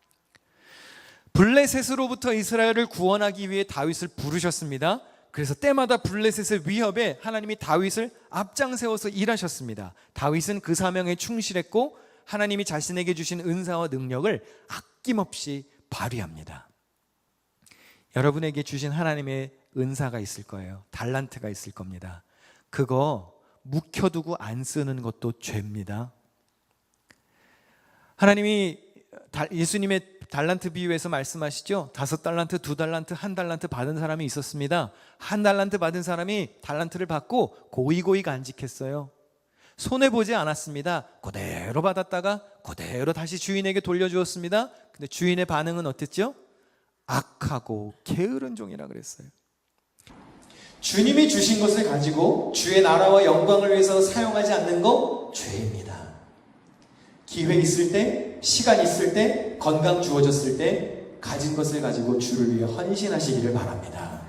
Speaker 1: 블레셋으로부터 이스라엘을 구원하기 위해 다윗을 부르셨습니다. 그래서 때마다 블레셋의 위협에 하나님이 다윗을 앞장세워서 일하셨습니다. 다윗은 그 사명에 충실했고 하나님이 자신에게 주신 은사와 능력을 아낌없이 발휘합니다. 여러분에게 주신 하나님의 은사가 있을 거예요. 달란트가 있을 겁니다. 그거 묵혀두고 안 쓰는 것도 죄입니다. 하나님이 예수님의 달란트 비유에서 말씀하시죠. 5달란트, 2달란트, 1달란트 받은 사람이 있었습니다. 1달란트 받은 사람이 달란트를 받고 고이고이 간직했어요. 손해보지 않았습니다. 그대로 받았다가 그대로 다시 주인에게 돌려주었습니다. 근데 주인의 반응은 어땠죠? 악하고 게으른 종이라 그랬어요. 주님이 주신 것을 가지고 주의 나라와 영광을 위해서 사용하지 않는 거 죄입니다. 기회 있을 때, 시간 있을 때, 건강 주어졌을 때 가진 것을 가지고 주를 위해 헌신하시기를 바랍니다.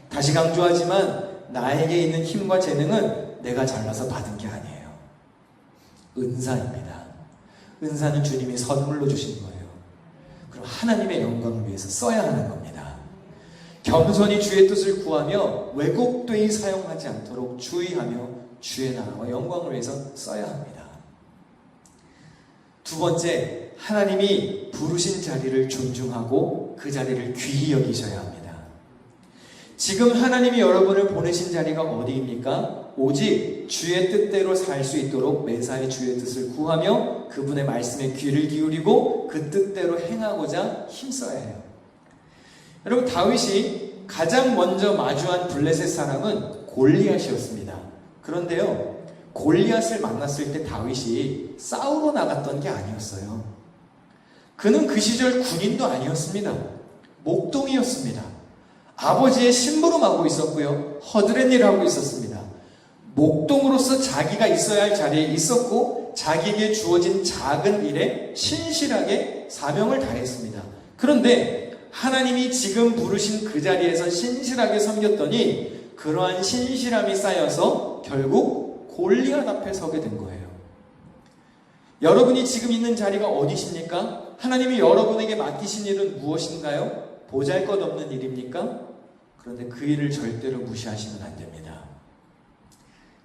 Speaker 1: 다시 강조하지만 나에게 있는 힘과 재능은 내가 잘나서 받은 게 아니에요. 은사입니다. 은사는 주님이 선물로 주신 거예요. 그럼 하나님의 영광을 위해서 써야 하는 겁니다. 겸손히 주의 뜻을 구하며 왜곡되이 사용하지 않도록 주의하며 주의 나라와 영광을 위해서 써야 합니다. 두 번째, 하나님이 부르신 자리를 존중하고 그 자리를 귀히 여기셔야 합니다. 지금 하나님이 여러분을 보내신 자리가 어디입니까? 오직 주의 뜻대로 살 수 있도록 매사에 주의 뜻을 구하며 그분의 말씀에 귀를 기울이고 그 뜻대로 행하고자 힘써야 해요. 여러분, 다윗이 가장 먼저 마주한 블레셋 사람은 골리앗이었습니다. 그런데요, 골리앗을 만났을 때 다윗이 싸우러 나갔던 게 아니었어요. 그는 그 시절 군인도 아니었습니다. 목동이었습니다. 아버지의 심부름하고 있었고요, 허드렛 일을 하고 있었습니다. 목동으로서 자기가 있어야 할 자리에 있었고 자기에게 주어진 작은 일에 신실하게 사명을 다했습니다. 그런데 하나님이 지금 부르신 그 자리에서 신실하게 섬겼더니 그러한 신실함이 쌓여서 결국 골리앗 앞에 서게 된 거예요. 여러분이 지금 있는 자리가 어디십니까? 하나님이 여러분에게 맡기신 일은 무엇인가요? 보잘것없는 일입니까? 그런데 그 일을 절대로 무시하시면 안 됩니다.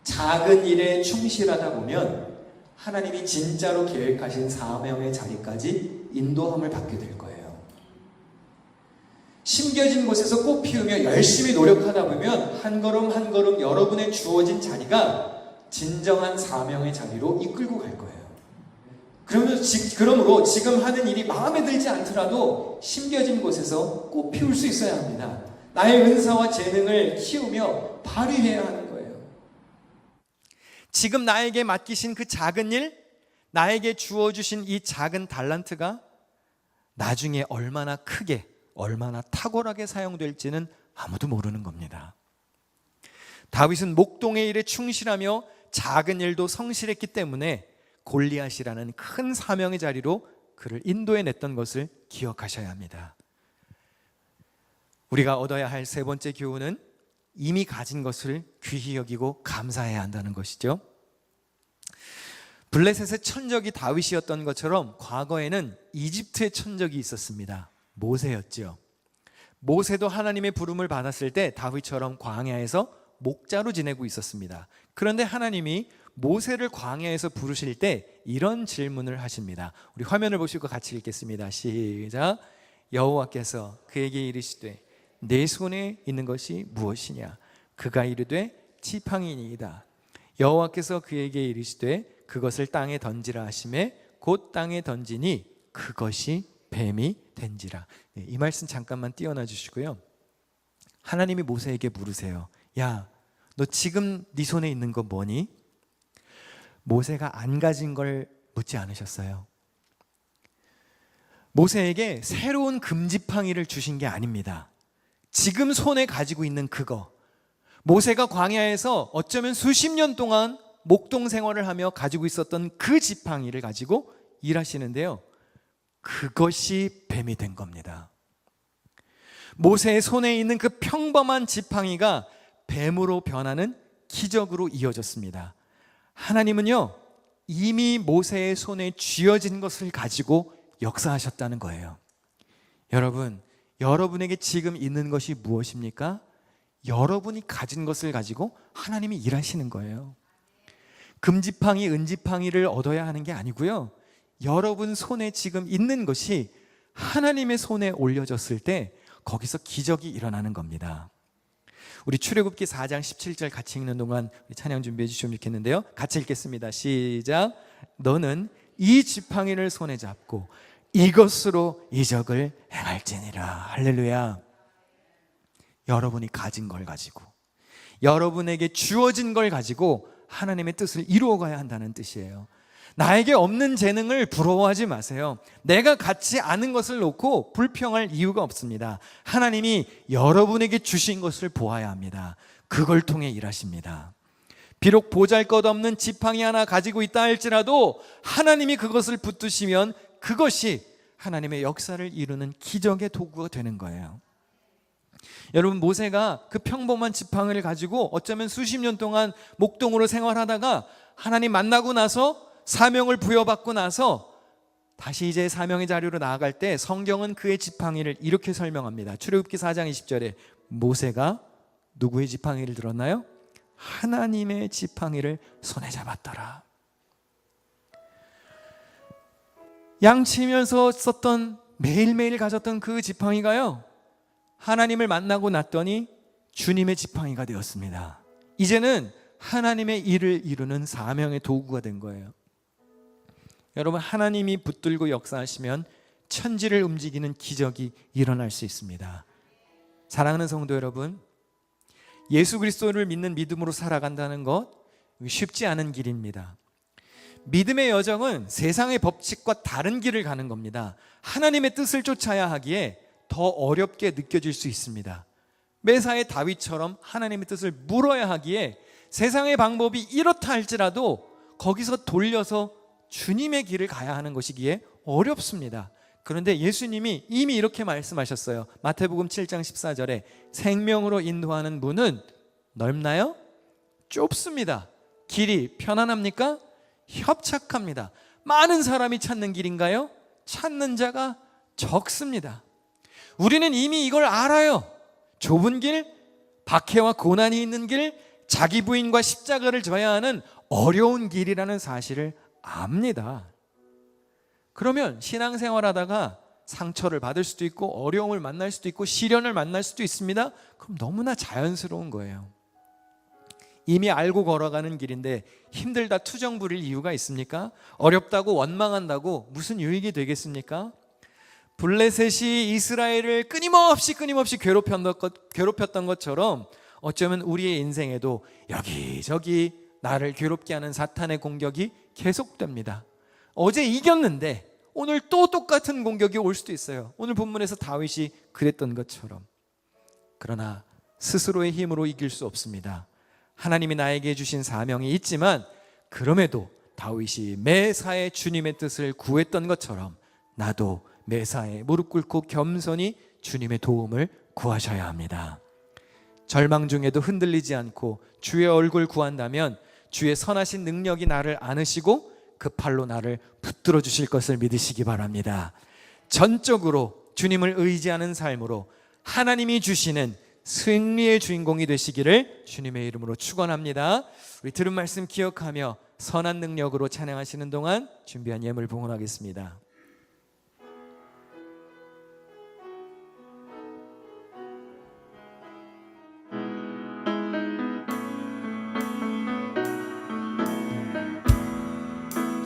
Speaker 1: 작은 일에 충실하다 보면 하나님이 진짜로 계획하신 사명의 자리까지 인도함을 받게 될 거예요. 심겨진 곳에서 꽃 피우며 열심히 노력하다 보면 한 걸음 한 걸음 여러분의 주어진 자리가 진정한 사명의 자리로 이끌고 갈 거예요. 그러므로 지금 하는 일이 마음에 들지 않더라도 심겨진 곳에서 꽃 피울 수 있어야 합니다. 나의 은사와 재능을 키우며 발휘해야 하는 거예요. 지금 나에게 맡기신 그 작은 일, 나에게 주어주신 이 작은 달란트가 나중에 얼마나 크게, 얼마나 탁월하게 사용될지는 아무도 모르는 겁니다. 다윗은 목동의 일에 충실하며 작은 일도 성실했기 때문에 골리앗이라는 큰 사명의 자리로 그를 인도해냈던 것을 기억하셔야 합니다. 우리가 얻어야 할 세 번째 교훈은 이미 가진 것을 귀히 여기고 감사해야 한다는 것이죠. 블레셋의 천적이 다윗이었던 것처럼 과거에는 이집트의 천적이 있었습니다. 모세였죠. 모세도 하나님의 부름을 받았을 때 다윗처럼 광야에서 목자로 지내고 있었습니다. 그런데 하나님이 모세를 광야에서 부르실 때 이런 질문을 하십니다. 우리 화면을 보시고 같이 읽겠습니다. 시작. 여호와께서 그에게 이르시되 내 손에 있는 것이 무엇이냐? 그가 이르되 지팡이니이다. 여호와께서 그에게 이르시되 그것을 땅에 던지라 하심에 곧 땅에 던지니 그것이 뱀이 된지라. 이 말씀 잠깐만 띄워놔 주시고요. 하나님이 모세에게 물으세요. 야, 너 지금 네 손에 있는 거 뭐니? 모세가 안 가진 걸 묻지 않으셨어요. 모세에게 새로운 금지팡이를 주신 게 아닙니다. 지금 손에 가지고 있는 그거, 모세가 광야에서 어쩌면 수십 년 동안 목동 생활을 하며 가지고 있었던 그 지팡이를 가지고 일하시는데요, 그것이 뱀이 된 겁니다. 모세의 손에 있는 그 평범한 지팡이가 뱀으로 변하는 기적으로 이어졌습니다. 하나님은요, 이미 모세의 손에 쥐어진 것을 가지고 역사하셨다는 거예요. 여러분, 여러분에게 지금 있는 것이 무엇입니까? 여러분이 가진 것을 가지고 하나님이 일하시는 거예요. 금지팡이, 은지팡이를 얻어야 하는 게 아니고요, 여러분 손에 지금 있는 것이 하나님의 손에 올려졌을 때 거기서 기적이 일어나는 겁니다. 우리 출애굽기 4장 17절 같이 읽는 동안 우리 찬양 준비해 주시면 좋겠는데요, 같이 읽겠습니다. 시작. 너는 이 지팡이를 손에 잡고 이것으로 이적을 행할지니라. 할렐루야. 여러분이 가진 걸 가지고, 여러분에게 주어진 걸 가지고 하나님의 뜻을 이루어가야 한다는 뜻이에요. 나에게 없는 재능을 부러워하지 마세요. 내가 갖지 않은 것을 놓고 불평할 이유가 없습니다. 하나님이 여러분에게 주신 것을 보아야 합니다. 그걸 통해 일하십니다. 비록 보잘것없는 지팡이 하나 가지고 있다 할지라도 하나님이 그것을 붙드시면 그것이 하나님의 역사를 이루는 기적의 도구가 되는 거예요. 여러분, 모세가 그 평범한 지팡이를 가지고 어쩌면 수십 년 동안 목동으로 생활하다가 하나님 만나고 나서, 사명을 부여받고 나서 다시 이제 사명의 자리로 나아갈 때 성경은 그의 지팡이를 이렇게 설명합니다. 출애굽기 4장 20절에 모세가 누구의 지팡이를 들었나요? 하나님의 지팡이를 손에 잡았더라. 양치면서 썼던, 매일매일 가졌던 그 지팡이가요, 하나님을 만나고 났더니 주님의 지팡이가 되었습니다. 이제는 하나님의 일을 이루는 사명의 도구가 된 거예요. 여러분, 하나님이 붙들고 역사하시면 천지를 움직이는 기적이 일어날 수 있습니다. 사랑하는 성도 여러분, 예수 그리스도를 믿는 믿음으로 살아간다는 것 쉽지 않은 길입니다. 믿음의 여정은 세상의 법칙과 다른 길을 가는 겁니다. 하나님의 뜻을 쫓아야 하기에 더 어렵게 느껴질 수 있습니다. 메사의 다윗처럼 하나님의 뜻을 물어야 하기에 세상의 방법이 이렇다 할지라도 거기서 돌려서 주님의 길을 가야 하는 것이기에 어렵습니다. 그런데 예수님이 이미 이렇게 말씀하셨어요. 마태복음 7장 14절에 생명으로 인도하는 문은 넓나요? 좁습니다. 길이 편안합니까? 협착합니다. 많은 사람이 찾는 길인가요? 찾는 자가 적습니다. 우리는 이미 이걸 알아요. 좁은 길, 박해와 고난이 있는 길, 자기 부인과 십자가를 져야 하는 어려운 길이라는 사실을 압니다. 그러면 신앙생활하다가 상처를 받을 수도 있고 어려움을 만날 수도 있고 시련을 만날 수도 있습니다. 그럼 너무나 자연스러운 거예요. 이미 알고 걸어가는 길인데 힘들다 투정 부릴 이유가 있습니까? 어렵다고 원망한다고 무슨 유익이 되겠습니까? 블레셋이 이스라엘을 끊임없이 괴롭혔던 것처럼 어쩌면 우리의 인생에도 여기저기 나를 괴롭게 하는 사탄의 공격이 계속됩니다. 어제 이겼는데 오늘 또 똑같은 공격이 올 수도 있어요. 오늘 본문에서 다윗이 그랬던 것처럼. 그러나 스스로의 힘으로 이길 수 없습니다. 하나님이 나에게 주신 사명이 있지만 그럼에도 다윗이 매사에 주님의 뜻을 구했던 것처럼 나도 매사에 무릎 꿇고 겸손히 주님의 도움을 구하셔야 합니다. 절망 중에도 흔들리지 않고 주의 얼굴 구한다면 주의 선하신 능력이 나를 안으시고 그 팔로 나를 붙들어 주실 것을 믿으시기 바랍니다. 전적으로 주님을 의지하는 삶으로 하나님이 주시는 승리의 주인공이 되시기를 주님의 이름으로 축원합니다. 우리 들은 말씀 기억하며 선한 능력으로 찬양하시는 동안 준비한 예물 봉헌하겠습니다.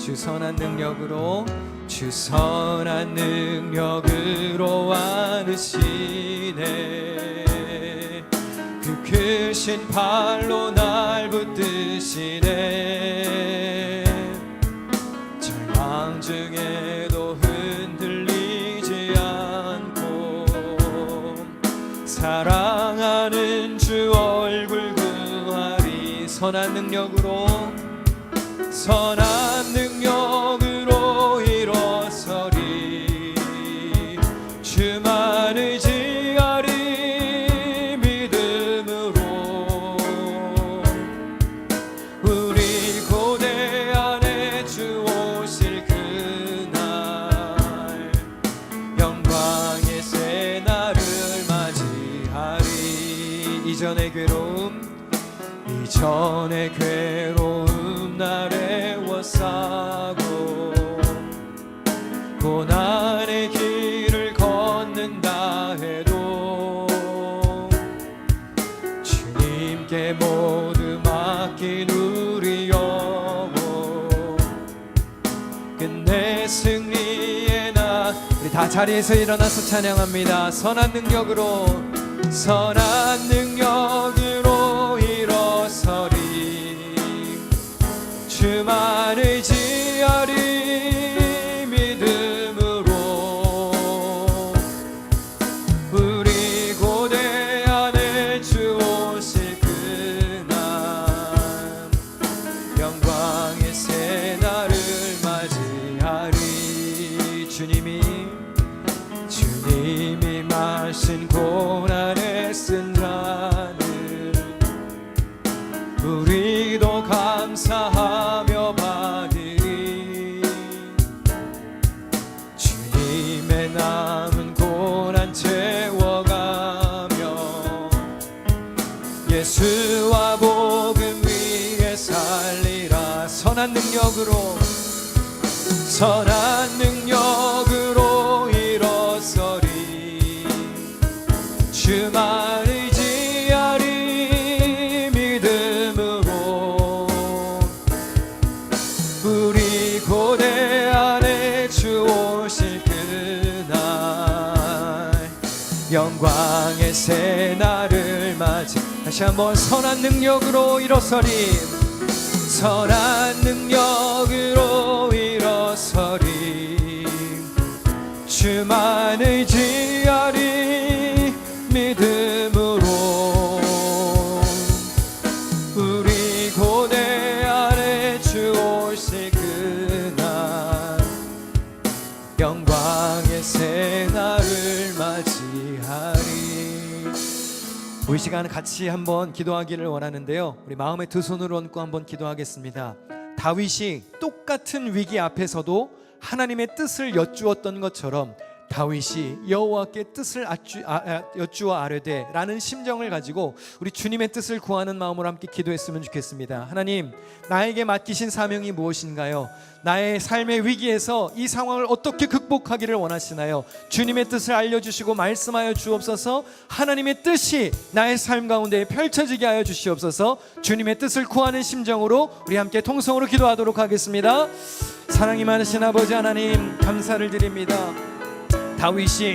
Speaker 1: 주 선한 능력으로 주 선한 능력으로 안으시네. 그 크신 팔로 날 붙드시네. 절망 중에도 흔들리지 않고 사랑하는 주 얼굴 구하리. 선한 능력으로 선한 능력으로 일어서리. 주만 의지하리 믿음으로. 우리 고대 안에 주 오실 그날 영광의 새 날을 맞이하리. 이전의 괴로움 나를 애워싸고 고난의 길을 걷는다 해도 주님께 모두 맡긴 우리 영혼 끝내 승리의 날. 우리 다 자리에서 일어나서 찬양합니다. 선한 능력으로 선한 능력으로 일어서리. 주만 의지하리 믿음으로. 우리 고대 안에 주 오실 그날 영광의 새 날을 맞이하리. 주님이 마신 고난의 쓴 잔을 우리도 감사하며 받으리. 주님의 남은 고난 채워가며 예수와 복음 위에 살리라. 선한 능력으로 일어서리. 주만 의지하리 믿음으로. 우리 고대 안에 주 오실 그날 영광의 새 날을 맞이. 다시 한번 선한 능력으로 일어서리. 선한 능력으로 일어서리. 주만 의지하리 믿음으로. 우리 고대 안에 주 오실 그날 영광의 새 날을 맞이하리. 우리 시간 같이 한번 기도하기를 원하는데요, 우리 마음에 두 손을 얹고 한번 기도하겠습니다. 다윗이 똑같은 위기 앞에서도 하나님의 뜻을 여쭈었던 것처럼 다윗이 여호와께 뜻을 여쭈어 아뢰되 라는 심정을 가지고 우리 주님의 뜻을 구하는 마음으로 함께 기도했으면 좋겠습니다. 하나님, 나에게 맡기신 사명이 무엇인가요? 나의 삶의 위기에서 이 상황을 어떻게 극복하기를 원하시나요? 주님의 뜻을 알려주시고 말씀하여 주옵소서. 하나님의 뜻이 나의 삶 가운데 펼쳐지게 하여 주시옵소서. 주님의 뜻을 구하는 심정으로 우리 함께 통성으로 기도하도록 하겠습니다. 사랑이 많으신 아버지 하나님, 감사를 드립니다. 다윗이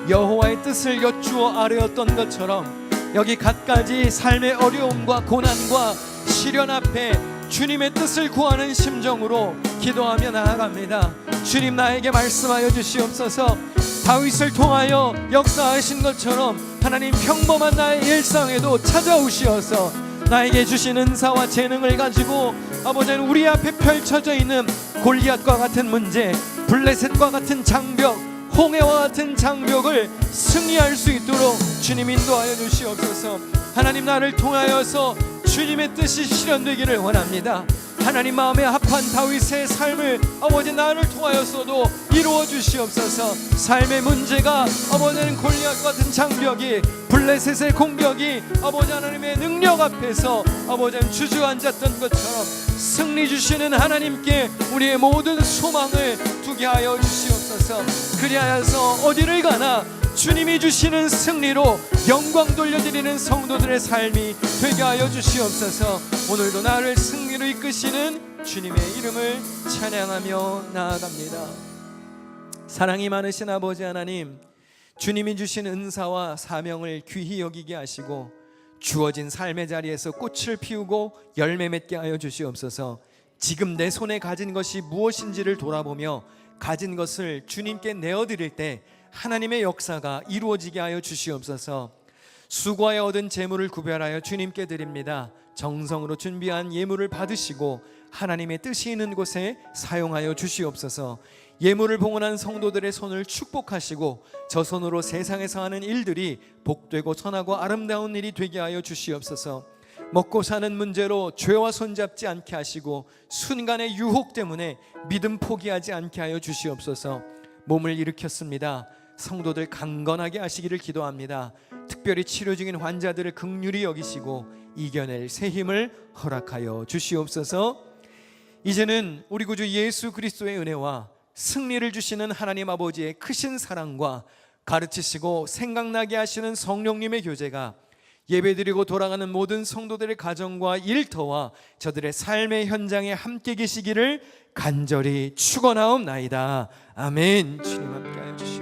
Speaker 1: 여호와의 뜻을 여쭈어 아뢰었던 것처럼 여기 갖가지 삶의 어려움과 고난과 시련 앞에 주님의 뜻을 구하는 심정으로 기도하며 나아갑니다. 주님, 나에게 말씀하여 주시옵소서. 다윗을 통하여 역사하신 것처럼 하나님, 평범한 나의 일상에도 찾아오시어서 나에게 주신 은사와 재능을 가지고 아버지는 우리 앞에 펼쳐져 있는 골리앗과 같은 문제, 블레셋과 같은 장벽, 홍해와 같은 장벽을 승리할 수 있도록 주님 인도하여 주시옵소서. 하나님, 나를 통하여서 주님의 뜻이 실현되기를 원합니다. 하나님, 마음에 합한 다윗의 삶을 아버지 나를 통하여서도 이루어 주시옵소서. 삶의 문제가 아버지는 골리앗 같은 장벽이, 블레셋의 공격이 아버지 하나님의 능력 앞에서 아버지는 주저앉았던 것처럼 승리 주시는 하나님께 우리의 모든 소망을 두게 하여 주시옵소서. 그리하여서 어디를 가나 주님이 주시는 승리로 영광 돌려드리는 성도들의 삶이 되게 하여 주시옵소서. 오늘도 나를 승리로 이끄시는 주님의 이름을 찬양하며 나아갑니다. 사랑이 많으신 아버지 하나님, 주님이 주신 은사와 사명을 귀히 여기게 하시고 주어진 삶의 자리에서 꽃을 피우고 열매 맺게 하여 주시옵소서. 지금 내 손에 가진 것이 무엇인지를 돌아보며 가진 것을 주님께 내어드릴 때 하나님의 역사가 이루어지게 하여 주시옵소서. 수고하여 얻은 재물을 구별하여 주님께 드립니다. 정성으로 준비한 예물을 받으시고 하나님의 뜻이 있는 곳에 사용하여 주시옵소서. 예물을 봉헌한 성도들의 손을 축복하시고 저 손으로 세상에서 하는 일들이 복되고 선하고 아름다운 일이 되게 하여 주시옵소서. 먹고 사는 문제로 죄와 손잡지 않게 하시고 순간의 유혹 때문에 믿음 포기하지 않게 하여 주시옵소서. 몸을 일으켰습니다. 성도들 강건하게 하시기를 기도합니다. 특별히 치료 중인 환자들을 긍휼히 여기시고 이겨낼 새 힘을 허락하여 주시옵소서. 이제는 우리 구주 예수 그리스도의 은혜와 승리를 주시는 하나님 아버지의 크신 사랑과 가르치시고 생각나게 하시는 성령님의 교제가 예배드리고 돌아가는 모든 성도들의 가정과 일터와 저들의 삶의 현장에 함께 계시기를 간절히 축원하옵나이다. 아멘. 주님 함께하여 주시옵소서.